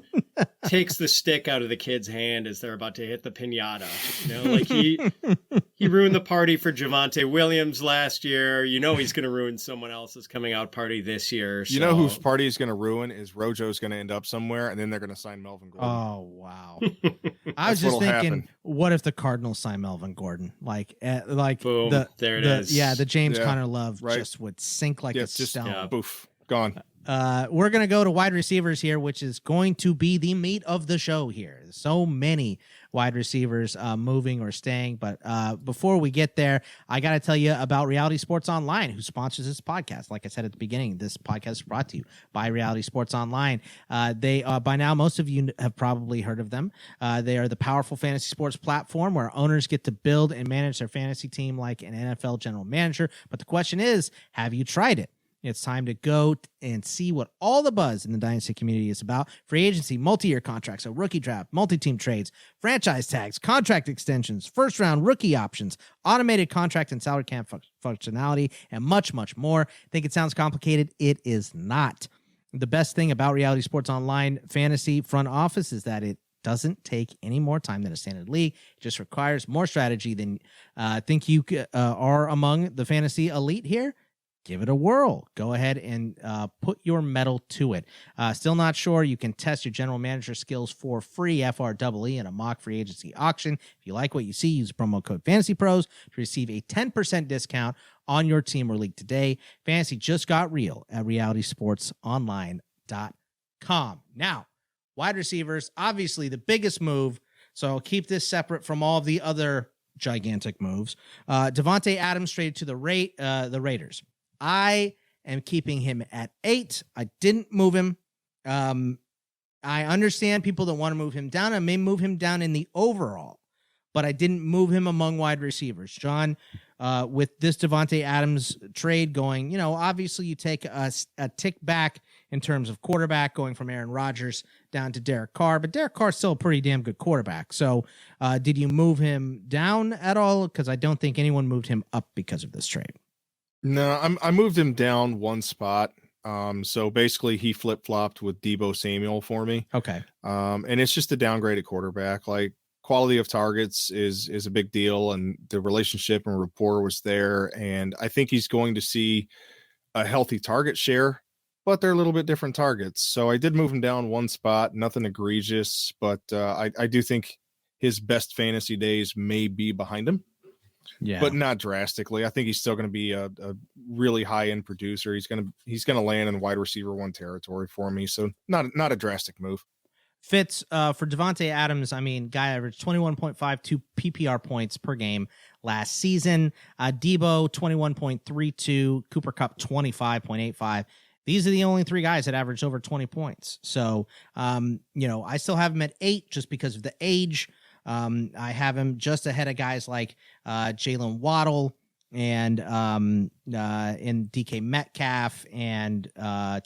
Speaker 2: takes the stick out of the kid's hand as they're about to hit the piñata. Like he ruined the party for Devante Williams last year. He's going to ruin someone else's coming out party this year. So.
Speaker 3: You know whose party is going to ruin is Rojo's going to end up somewhere, and then they're going to sign Melvin Gordon.
Speaker 1: Oh, wow. I was just thinking, what if the Cardinals sign Melvin Gordon?
Speaker 2: Boom, there it is.
Speaker 1: Yeah, the James Conner love just would sink like a stone.
Speaker 2: Yeah.
Speaker 3: Boof. Gone.
Speaker 1: We're going to go to wide receivers here, which is going to be the meat of the show here. So many wide receivers moving or staying. But before we get there, I got to tell you about Reality Sports Online, who sponsors this podcast. Like I said at the beginning, this podcast is brought to you by Reality Sports Online. They by now, most of you have probably heard of them. They are the powerful fantasy sports platform where owners get to build and manage their fantasy team like an NFL general manager. But the question is, have you tried it? It's time to go and see what all the buzz in the Dynasty community is about. Free agency, multi-year contracts, a rookie draft, multi-team trades, franchise tags, contract extensions, first-round rookie options, automated contract and salary cap functionality, and much, much more. Think it sounds complicated? It is not. The best thing about Reality Sports Online Fantasy Front Office is that it doesn't take any more time than a standard league. It just requires more strategy than think you are among the fantasy elite here. Give it a whirl. Go ahead and put your mettle to it. Still not sure? You can test your general manager skills for free, FREE, in a mock free agency auction. If you like what you see, use promo code FantasyPros to receive a 10% discount on your team or league today. Fantasy just got real at realitysportsonline.com. Now, wide receivers, obviously the biggest move, so I'll keep this separate from all of the other gigantic moves. Devante Adams traded to the Raiders. I am keeping him at 8. I didn't move him. I understand people that want to move him down. I may move him down in the overall, but I didn't move him among wide receivers. John, with this Devante Adams trade going, obviously you take a tick back in terms of quarterback, going from Aaron Rodgers down to Derek Carr, but Derek Carr's still a pretty damn good quarterback. So did you move him down at all? Because I don't think anyone moved him up because of this trade.
Speaker 3: No, I moved him down one spot. So basically he flip-flopped with Deebo Samuel for me.
Speaker 1: Okay.
Speaker 3: And it's just a downgrade at quarterback. Like, quality of targets is a big deal, and the relationship and rapport was there. And I think he's going to see a healthy target share, but they're a little bit different targets. So I did move him down one spot, nothing egregious, but I do think his best fantasy days may be behind him. Yeah, but not drastically. I think he's still going to be a really high end producer. He's going to land in wide receiver 1 territory for me. So not a drastic move.
Speaker 1: Fitz, for Devante Adams, I mean, guy averaged 21.52 PPR points per game last season. Deebo 21.32, Cooper Kupp 25.85. These are the only 3 guys that averaged over 20 points. So, I still have him at 8 just because of the age. I have him just ahead of guys like Jalen Waddle, and DK Metcalf and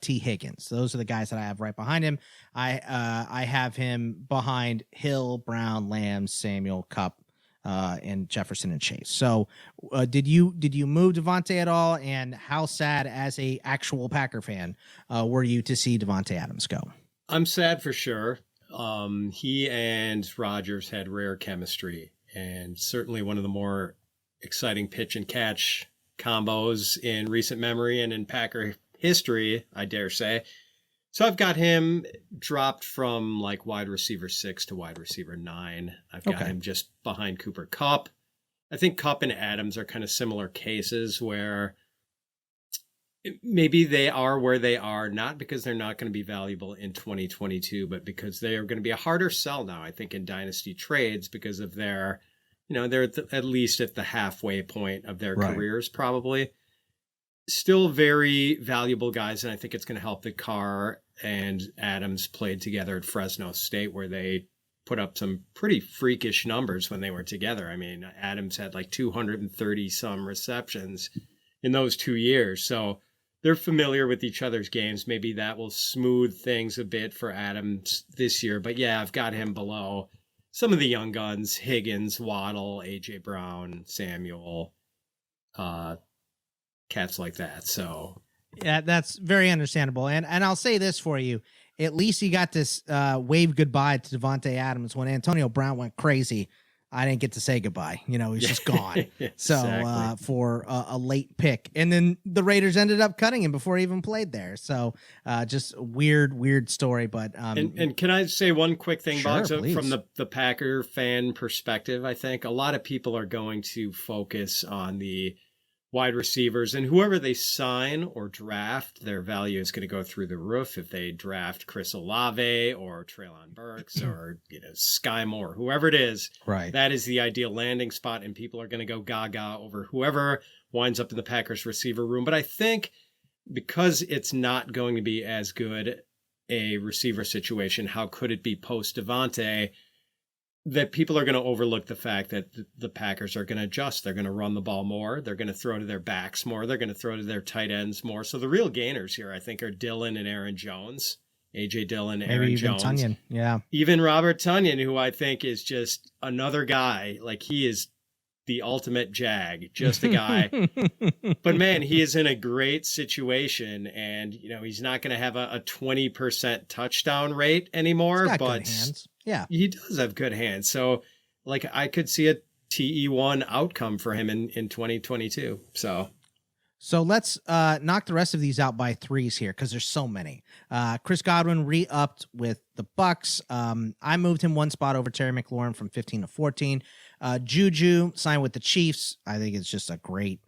Speaker 1: T Higgins. Those are the guys that I have right behind him. I have him behind Hill, Brown, Lamb, Samuel, Kupp, and Jefferson and Chase. So did you move Devante at all? And how sad as a actual Packer fan were you to see Devante Adams go?
Speaker 2: I'm sad for sure. He and Rodgers had rare chemistry, and certainly one of the more exciting pitch and catch combos in recent memory and in Packer history, I dare say. So I've got him dropped from like wide receiver 6 to wide receiver 9. I've got him just behind Cooper Kupp. I think Kupp and Adams are kind of similar cases where maybe they are where they are, not because they're not going to be valuable in 2022, but because they are going to be a harder sell now, I think, in Dynasty trades because of their, they're at least at the halfway point of their careers, probably. Still very valuable guys, and I think it's going to help that Carr and Adams played together at Fresno State, where they put up some pretty freakish numbers when they were together. I mean, Adams had like 230 some receptions in those 2 years. So they're familiar with each other's games. Maybe that will smooth things a bit for Adams this year. But yeah, I've got him below some of the young guns: Higgins, Waddle, A.J. Brown, Samuel, cats like that. So
Speaker 1: yeah, that's very understandable. And I'll say this for you. At least you got this wave goodbye to Devante Adams when Antonio Brown went crazy. I didn't get to say goodbye. He's just gone. So for a late pick. And then the Raiders ended up cutting him before he even played there. So just weird story. But
Speaker 2: and can I say one quick thing,
Speaker 1: sure,
Speaker 2: Boggs,
Speaker 1: please.
Speaker 2: from the Packer fan perspective? I think a lot of people are going to focus on the wide receivers, and whoever they sign or draft, their value is going to go through the roof. If they draft Chris Olave or Treylon Burks or Sky Moore, whoever it is, that is the ideal landing spot, and people are going to go gaga over whoever winds up in the Packers receiver room. But I think because it's not going to be as good a receiver situation, how could it be post Devante, that people are going to overlook the fact that the Packers are going to adjust. They're going to run the ball more. They're going to throw to their backs more. They're going to throw to their tight ends more. So the real gainers here, I think, are Dillon and Aaron Jones, A.J. Dillon,
Speaker 1: maybe
Speaker 2: Aaron
Speaker 1: even
Speaker 2: Jones.
Speaker 1: Tunyon. Yeah.
Speaker 2: Even Robert Tunyon, who I think is just another guy. Like, he is the ultimate jag, just a guy. But man, he is in a great situation, and he's not going to have a 20% touchdown rate anymore.
Speaker 1: He's got
Speaker 2: but
Speaker 1: good hands. Yeah,
Speaker 2: he does have good hands. So, like, I could see a TE1 outcome for him in 2022. So
Speaker 1: let's knock the rest of these out by threes here because there's so many. Chris Godwin re-upped with the Bucks. I moved him one spot over Terry McLaurin from 15 to 14. Juju signed with the Chiefs. I think it's just a great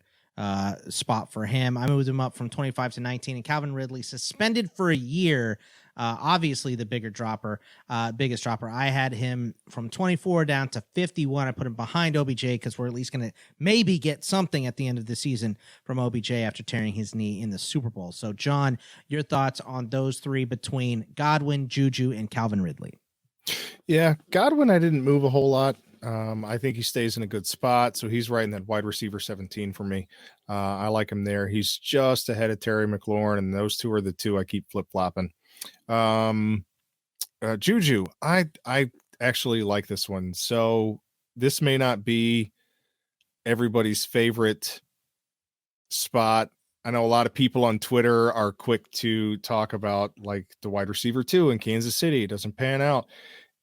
Speaker 1: spot for him. I moved him up from 25 to 19, and Calvin Ridley suspended for a year. Obviously the biggest dropper. I had him from 24 down to 51. I put him behind OBJ because we're at least going to maybe get something at the end of the season from OBJ after tearing his knee in the Super Bowl. So, John, your thoughts on those three between Godwin, Juju, and Calvin Ridley?
Speaker 3: Yeah, Godwin, I didn't move a whole lot. I think he stays in a good spot. So he's right in that wide receiver 17 for me. I like him there. He's just ahead of Terry McLaurin, and those two are the two I keep flip-flopping. Juju, I actually like this one. So this may not be everybody's favorite spot. I know a lot of people on Twitter are quick to talk about like the wide receiver 2 in Kansas City. It doesn't pan out.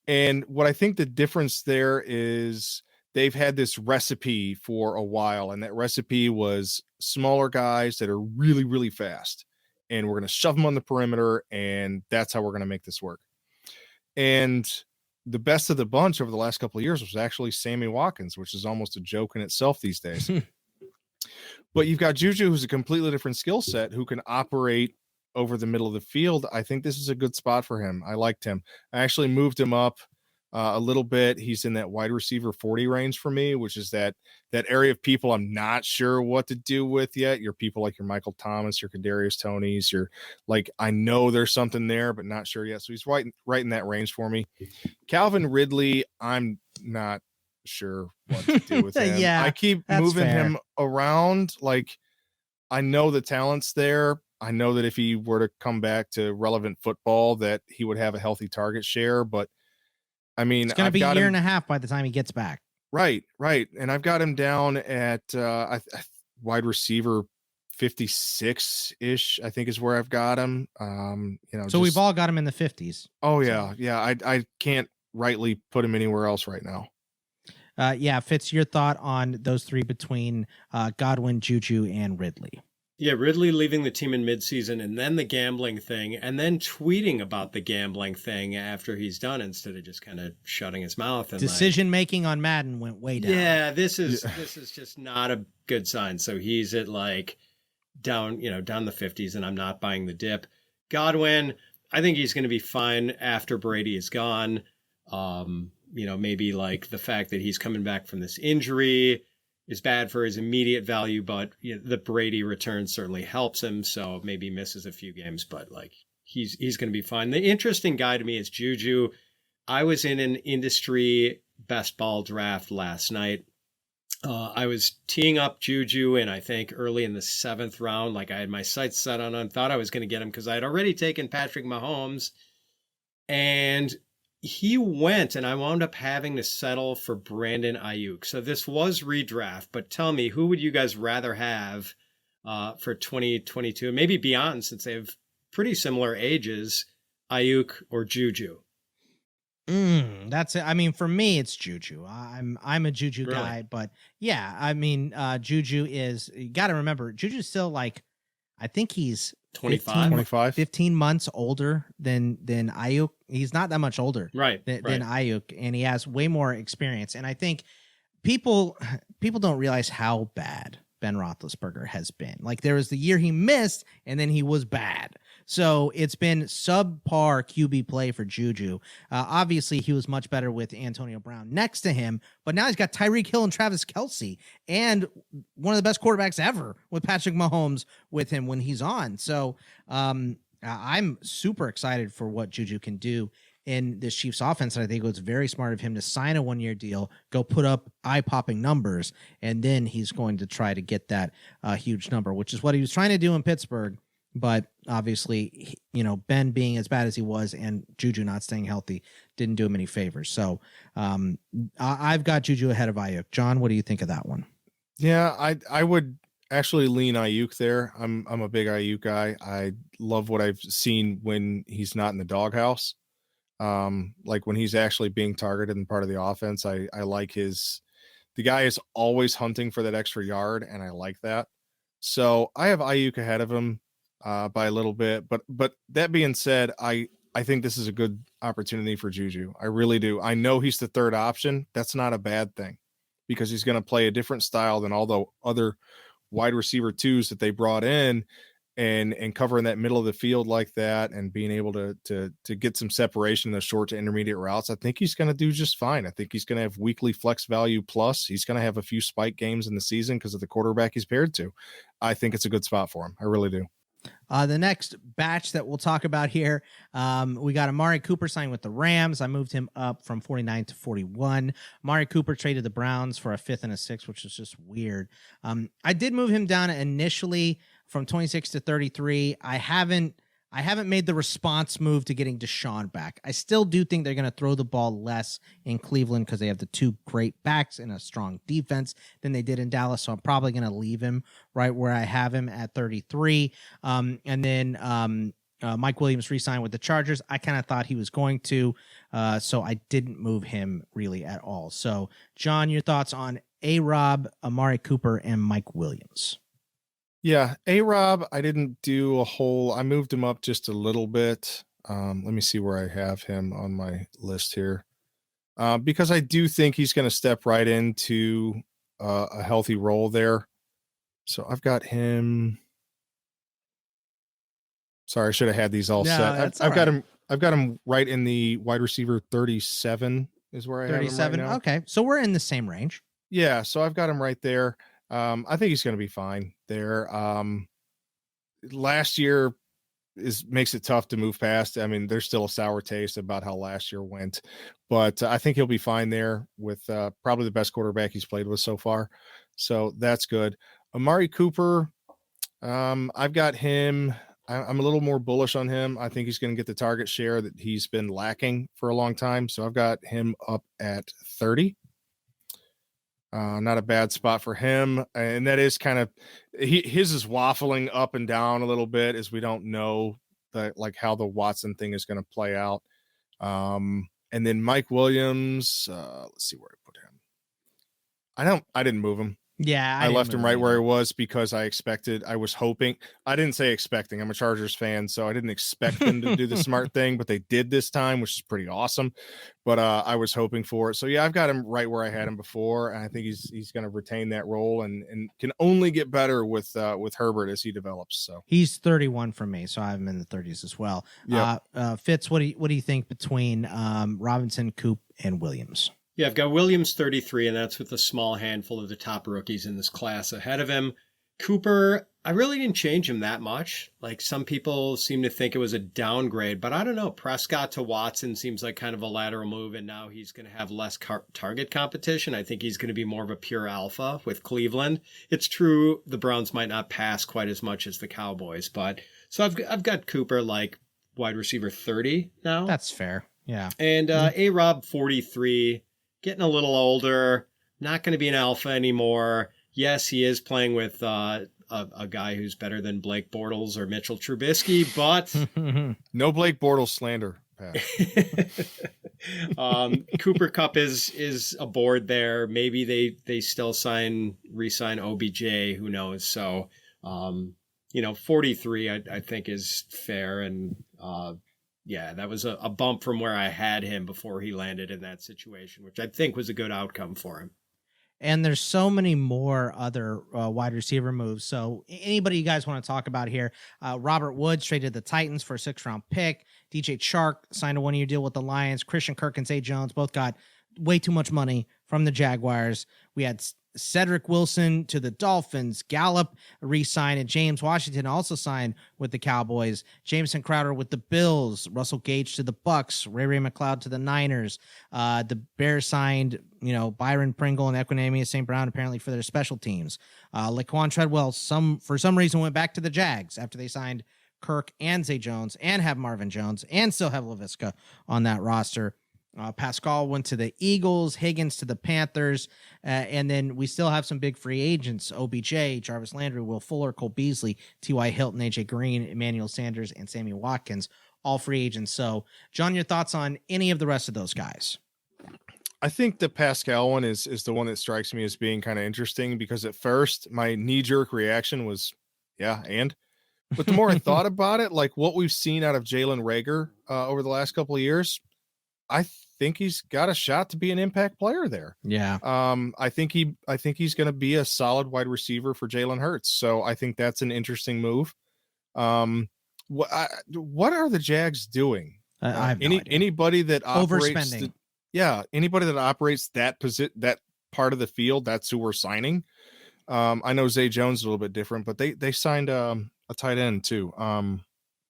Speaker 3: And what I think the difference there is they've had this recipe for a while, and that recipe was smaller guys that are really, really fast. And we're going to shove them on the perimeter, and that's how we're going to make this work. And the best of the bunch over the last couple of years was actually Sammy Watkins, which is almost a joke in itself these days. But you've got Juju, who's a completely different skill set, who can operate over the middle of the field. I think this is a good spot for him. I liked him. I actually moved him up a little bit. He's in that wide receiver 40 range for me, which is that area of people I'm not sure what to do with yet. Your people like your Michael Thomas, your Kadarius Tonys, your like, I know there's something there, but not sure yet. So he's right in that range for me. Calvin Ridley, I'm not sure what to do with him.
Speaker 1: Yeah,
Speaker 3: I keep moving him around. Like, I know the talent's there. I know that if he were to come back to relevant football, that he would have a healthy target share. But I mean,
Speaker 1: it's going to be a year and a half by the time he gets back.
Speaker 3: Right. And I've got him down at wide receiver 56 ish, I think is where I've got him.
Speaker 1: So we've all got him in the 50s.
Speaker 3: Oh yeah. So. Yeah. I can't rightly put him anywhere else right now.
Speaker 1: Fitz, your thought on those three between Godwin, Juju, and Ridley?
Speaker 2: Yeah, Ridley leaving the team in midseason and then the gambling thing and then tweeting about the gambling thing after he's done instead of just kind of shutting his mouth. And
Speaker 1: decision making on Madden went way down.
Speaker 2: Yeah, this is just not a good sign. So he's at down the 50s and I'm not buying the dip. Godwin, I think he's going to be fine after Brady is gone. Maybe the fact that he's coming back from this injury is bad for his immediate value, but the Brady return certainly helps him. So maybe misses a few games, but he's going to be fine. The interesting guy to me is Juju. I was in an industry best ball draft last night. I was teeing up Juju, and I think early in the 7th round, I had my sights set on him, thought I was going to get him because I had already taken Patrick Mahomes, and he went, and I wound up having to settle for Brandon Ayuk. So this was redraft, but tell me, who would you guys rather have for 2022, maybe beyond, since they have pretty similar ages, Ayuk or Juju?
Speaker 1: That's it. I mean, for me, it's Juju. I'm a Juju guy, but yeah, I mean, Juju is, you got to remember, Juju's still I think he's 15 months older than Ayuk. He's not that much older than Ayuk, and he has way more experience. And I think people don't realize how bad Ben Roethlisberger has been. There was the year he missed, and then he was bad. So it's been subpar QB play for Juju. Obviously, he was much better with Antonio Brown next to him, but now he's got Tyreek Hill and Travis Kelce, and one of the best quarterbacks ever with Patrick Mahomes with him when he's on. So I'm super excited for what Juju can do in this Chiefs offense. And I think it was very smart of him to sign a 1-year deal, go put up eye-popping numbers, and then he's going to try to get that huge number, which is what he was trying to do in Pittsburgh. But obviously, Ben being as bad as he was and Juju not staying healthy didn't do him any favors. So I've got Juju ahead of Ayuk. John, what do you think of that one?
Speaker 3: Yeah, I would actually lean Ayuk there. I'm a big Ayuk guy. I love what I've seen when he's not in the doghouse. When he's actually being targeted and part of the offense, I like the guy is always hunting for that extra yard, and I like that. So I have Ayuk ahead of him by a little bit, but that being said, I think this is a good opportunity for Juju. I really do. I know he's the third option. That's not a bad thing because he's going to play a different style than all the other wide receiver 2s that they brought in, and covering that middle of the field like that and being able to get some separation in the short to intermediate routes. I think he's going to do just fine. I think he's going to have weekly flex value plus. He's going to have a few spike games in the season because of the quarterback he's paired to. I think it's a good spot for him. I really do.
Speaker 1: The next batch that we'll talk about here, we got Amari Cooper signed with the Rams. I moved him up from 49 to 41. Amari Cooper traded the Browns for a 5th and a 6th, which is just weird. I did move him down initially from 26 to 33. I haven't made the response move to getting Deshaun back. I still do think they're going to throw the ball less in Cleveland because they have the 2 great backs and a strong defense than they did in Dallas. So I'm probably going to leave him right where I have him at 33. And then Mike Williams re-signed with the Chargers. I kind of thought he was going to, so I didn't move him really at all. So John, your thoughts on A-Rob, Amari Cooper, and Mike Williams?
Speaker 3: Yeah, A-Rob, I didn't do a whole, I moved him up just a little bit. Let me see where I have him on my list here. Because I do think he's going to step right into a healthy role there. So I've got him. Sorry, I should have had these all set. I've got him right in the wide receiver 37 is where I have him right now.
Speaker 1: Okay, so we're in the same range.
Speaker 3: Yeah, so I've got him right there. I think he's going to be fine there. Last year, makes it tough to move past. I mean, there's still a sour taste about how last year went, but I think he'll be fine there with probably the best quarterback he's played with so far. So that's good. Amari Cooper, I've got him. I'm a little more bullish on him. I think he's going to get the target share that he's been lacking for a long time. So I've got him up at 30. Not a bad spot for him. And that is kind of, his is waffling up and down a little bit as we don't know how the Watson thing is going to play out. And then Mike Williams, let's see where I put him. I didn't move him.
Speaker 1: Yeah,
Speaker 3: I left him right where he was because I was hoping. I didn't say expecting. I'm a Chargers fan, so I didn't expect them to do the smart thing, but they did this time, which is pretty awesome. But I was hoping for it. So yeah, I've got him right where I had him before, and I think he's going to retain that role and can only get better with Herbert as he develops. So
Speaker 1: he's 31 for me, so I have him in the 30s as well.
Speaker 3: Yeah.
Speaker 1: Fitz, what do you think between Robinson, Coop, and Williams?
Speaker 2: Yeah, I've got Williams 33, and that's with a small handful of the top rookies in this class ahead of him. Cooper, I really didn't change him that much. Like, some people seem to think it was a downgrade, but I don't know. Prescott to Watson seems like kind of a lateral move, and now he's going to have less target competition. I think he's going to be more of a pure alpha with Cleveland. It's true the Browns might not pass quite as much as the Cowboys, but so I've got Cooper like wide receiver 30 now.
Speaker 1: That's fair. Yeah.
Speaker 2: And A-Rob 43. Getting a little older, not going to be an alpha anymore. Yes, he is playing with a guy who's better than Blake Bortles or Mitchell Trubisky, but
Speaker 3: no Blake Bortles slander, Pat.
Speaker 2: Cooper Kupp is aboard there. Maybe they still re-sign OBJ. Who knows? So, 43 I think is fair, and yeah, that was a bump from where I had him before he landed in that situation, which I think was a good outcome for him.
Speaker 1: And there's so many more other wide receiver moves. So anybody you guys want to talk about here? Robert Woods traded the Titans for a 6th-round pick. DJ Chark signed a 1-year deal with the Lions. Christian Kirk and Zay Jones both got way too much money from the Jaguars. We had Cedric Wilson to the Dolphins. Gallup re-signed, and James Washington also signed with the Cowboys. Jameson Crowder with the Bills. Russell Gage to the Bucks. Ray McLeod to the Niners. The Bears signed, Byron Pringle and Equinemius St. Brown apparently for their special teams. Laquan Treadwell for some reason went back to the Jags after they signed Kirk and Zay Jones and have Marvin Jones and still have LaVisca on that roster. Pascal went to the Eagles, Higgins to the Panthers, and then we still have some big free agents: OBJ, Jarvis Landry, Will Fuller, Cole Beasley, T.Y. Hilton, AJ Green, Emmanuel Sanders, and Sammy Watkins, all free agents. So, John, your thoughts on any of the rest of those guys?
Speaker 3: I think the Pascal one is the one that strikes me as being kind of interesting because at first my knee-jerk reaction was, yeah, but the more I thought about it, like what we've seen out of Jalen Reagor over the last couple of years, I think he's got a shot to be an impact player there.
Speaker 1: Yeah.
Speaker 3: I think he's going to be a solid wide receiver for Jalen Hurts. So I think that's an interesting move. What are the Jags doing?
Speaker 1: I have no idea.
Speaker 3: Anybody that operates
Speaker 1: overspending.
Speaker 3: Anybody that operates that part of the field, that's who we're signing. I know Zay Jones is a little bit different, but they signed a tight end too.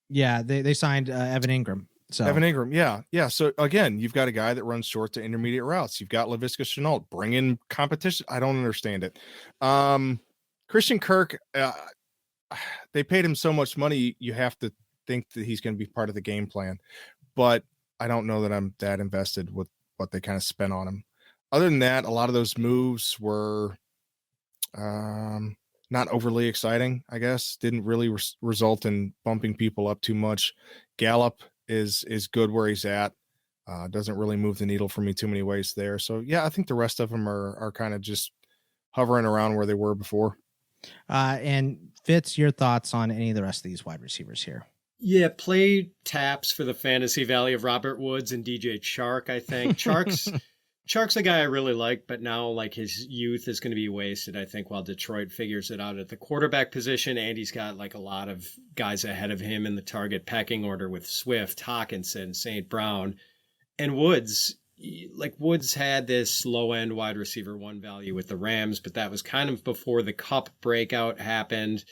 Speaker 1: Yeah, they signed Evan Ingram. So
Speaker 3: Evan Ingram, yeah. So again, you've got a guy that runs short to intermediate routes. You've got LaVisca Chenault. Bring in competition. I don't understand it. Christian Kirk, they paid him so much money. You have to think that he's going to be part of the game plan. But I don't know that I'm that invested with what they kind of spent on him. Other than that, a lot of those moves were not overly exciting, I guess. Didn't really result in bumping people up too much. Gallup is good where he's at. Doesn't really move the needle for me too many ways there. So yeah, I think the rest of them are kind of just hovering around where they were before.
Speaker 1: And Fitz, your thoughts on any of the rest of these wide receivers here?
Speaker 2: Yeah, play taps for the fantasy value of Robert Woods and DJ Chark, I think. Chark's a guy I really like, but now like his youth is going to be wasted, I think, while Detroit figures it out at the quarterback position. And he's got like a lot of guys ahead of him in the target pecking order with Swift, Hawkinson, St. Brown, and Woods. Like Woods had this low end wide receiver 1 value with the Rams, but that was kind of before the Cup breakout happened.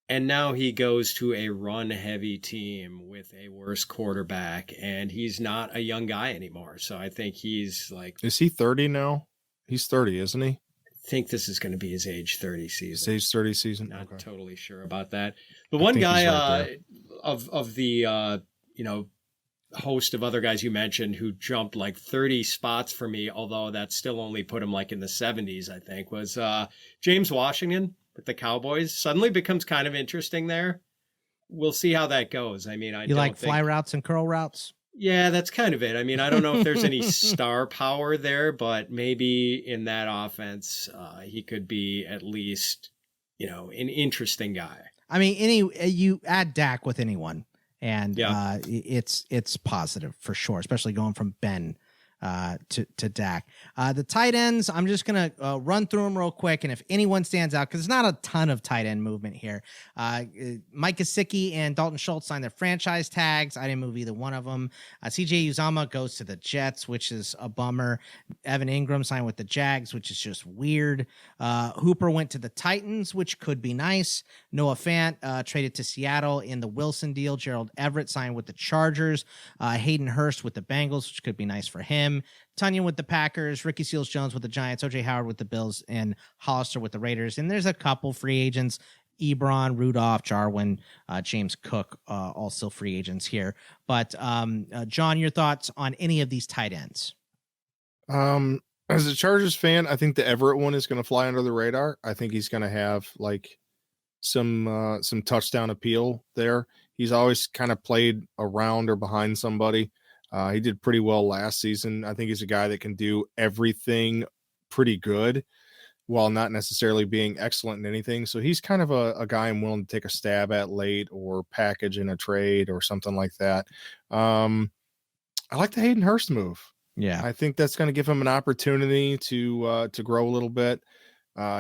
Speaker 2: And now he goes to a run-heavy team with a worse quarterback, and he's not a young guy anymore. So I think he's like...
Speaker 3: Is he 30 now? He's 30, isn't he?
Speaker 2: I think this is going to be his age 30 season.
Speaker 3: His age 30 season?
Speaker 2: Not totally sure about that. The one guy right of the, host of other guys you mentioned who jumped like 30 spots for me, although that still only put him like in the 70s, I think, was James Washington with the Cowboys. Suddenly becomes kind of interesting there. We'll see how that goes. I mean,
Speaker 1: you like fly routes and curl routes?
Speaker 2: Yeah, that's kind of it. I mean, I don't know if there's any star power there, but maybe in that offense, he could be at least, an interesting guy.
Speaker 1: I mean, you add Dak with anyone, and it's positive for sure, especially going from Ben to Dak. The tight ends, I'm just going to run through them real quick. And if anyone stands out, because there's not a ton of tight end movement here. Mike Gesicki and Dalton Schultz signed their franchise tags. I didn't move either one of them. CJ Uzomah goes to the Jets, which is a bummer. Evan Ingram signed with the Jags, which is just weird. Hooper went to the Titans, which could be nice. Noah Fant traded to Seattle in the Wilson deal. Gerald Everett signed with the Chargers. Hayden Hurst with the Bengals, which could be nice for him. Tunyon with the Packers, Ricky Seals-Jones with the Giants, OJ Howard with the Bills, and Hollister with the Raiders. And there's a couple free agents, Ebron, Rudolph, Jarwin, James Cook, all still free agents here. But John, your thoughts on any of these tight ends?
Speaker 3: As a Chargers fan, I think the Everett one is going to fly under the radar. I think he's going to have like some touchdown appeal there. He's always kind of played around or behind somebody. He did pretty well last season. I think he's a guy that can do everything pretty good while not necessarily being excellent in anything. So he's kind of a guy I'm willing to take a stab at late or package in a trade or something like that. I like the Hayden Hurst move.
Speaker 1: Yeah.
Speaker 3: I think that's going to give him an opportunity to grow a little bit.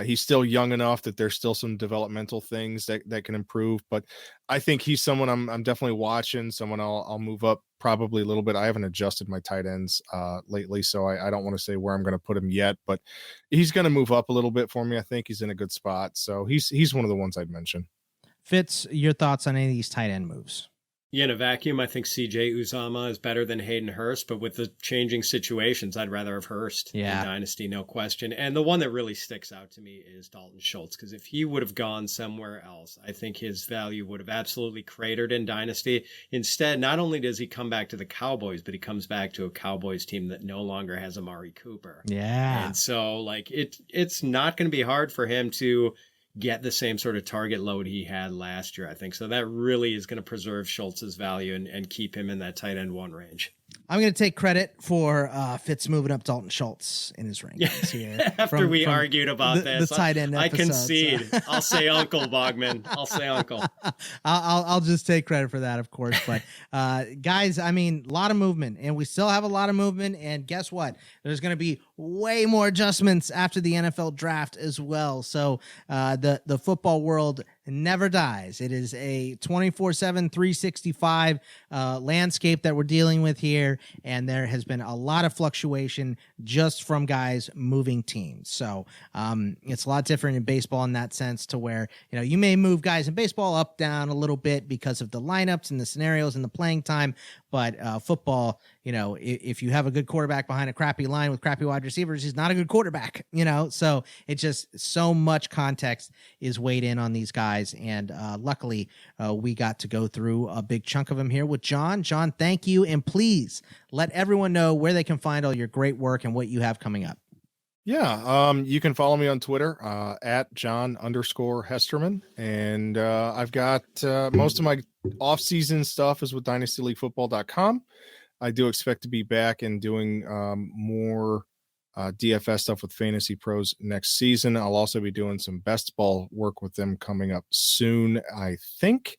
Speaker 3: He's still young enough that there's still some developmental things that can improve, but I think he's someone I'm definitely watching, someone I'll move up probably a little bit. I haven't adjusted my tight ends lately, so I don't want to say where I'm going to put him yet, but he's going to move up a little bit for me. I think he's in a good spot. So he's one of the ones I'd mention.
Speaker 1: Fitz, your thoughts on any of these tight end moves?
Speaker 2: Yeah, in a vacuum, I think CJ Uzomah is better than Hayden Hurst, but with the changing situations, I'd rather have Hurst in Dynasty, no question. And the one that really sticks out to me is Dalton Schultz, because if he would have gone somewhere else, I think his value would have absolutely cratered in Dynasty. Instead, not only does he come back to the Cowboys, but he comes back to a Cowboys team that no longer has Amari Cooper.
Speaker 1: Yeah.
Speaker 2: And so, like, it's not going to be hard for him to get the same sort of target load he had last year, I think. So that really is going to preserve Schultz's value and keep him in that tight end one range.
Speaker 1: I'm going to take credit for Fitz moving up Dalton Schultz in his rankings here.
Speaker 2: After we argued about this,
Speaker 1: the tight end
Speaker 2: I concede. I'll say Uncle Bogman. I'll say Uncle.
Speaker 1: I'll just take credit for that, of course. But guys, I mean, a lot of movement, and we still have a lot of movement. And guess what? There's going to be way more adjustments after the NFL draft as well. So the football world never dies. It is a 24/7, 365 landscape that we're dealing with here, and there has been a lot of fluctuation just from guys moving teams. So it's a lot different in baseball in that sense, to where you may move guys in baseball up, down a little bit because of the lineups and the scenarios and the playing time, but football, if you have a good quarterback behind a crappy line with crappy wide receivers, he's not a good quarterback. So it just, so much context is weighed in on these guys. And luckily, we got to go through a big chunk of them here with John. John, thank you. And please let everyone know where they can find all your great work and what you have coming up.
Speaker 3: Yeah, you can follow me on Twitter at John_Hesterman. And I've got most of my off-season stuff is with DynastyLeagueFootball.com. I do expect to be back and doing more DFS stuff with FantasyPros next season. I'll also be doing some best ball work with them coming up soon, I think.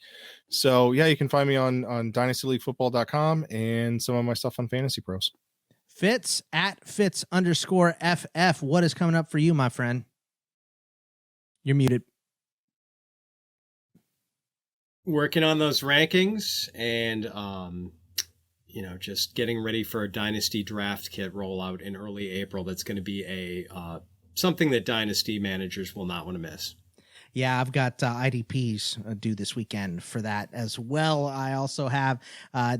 Speaker 3: So yeah, you can find me on DynastyLeagueFootball.com and some of my stuff on FantasyPros.
Speaker 1: Fitz at Fitz_FF. What is coming up for you, my friend? You're muted.
Speaker 2: Working on those rankings and just getting ready for a Dynasty draft kit rollout in early April. That's going to be a something that Dynasty managers will not want to miss.
Speaker 1: Yeah, I've got IDPs due this weekend for that as well. I also have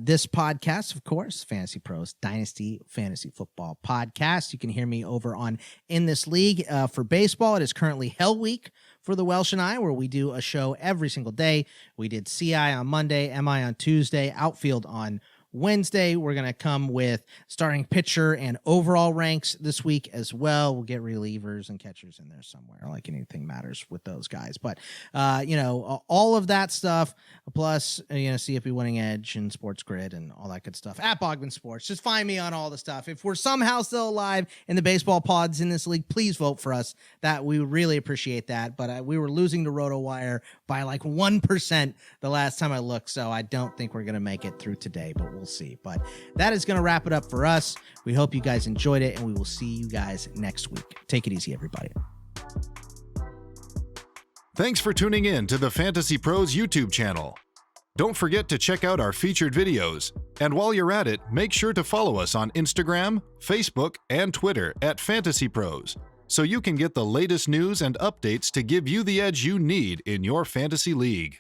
Speaker 1: this podcast, of course, Fantasy Pros Dynasty Fantasy Football Podcast. You can hear me over on In This League for baseball. It is currently Hell Week for the Welsh and I, where we do a show every single day. We did CI on Monday, MI on Tuesday, Outfield on Wednesday. We're going to come with starting pitcher and overall ranks this week as well. We'll get relievers and catchers in there somewhere, like anything matters with those guys. But, all of that stuff, plus, CFP Winning Edge and Sports Grid and all that good stuff at Bogman Sports. Just find me on all the stuff. If we're somehow still alive in the baseball pods in this league, please vote for us. That we would really appreciate that. But we were losing to RotoWire by like 1% the last time I looked. So I don't think we're going to make it through today, but we'll see. But that is going to wrap it up for us. We hope you guys enjoyed it, and we will see you guys next week. Take it easy, everybody.
Speaker 4: Thanks for tuning in to the Fantasy Pros YouTube channel. Don't forget to check out our featured videos. And while you're at it, make sure to follow us on Instagram, Facebook, and Twitter at Fantasy Pros, so you can get the latest news and updates to give you the edge you need in your fantasy league.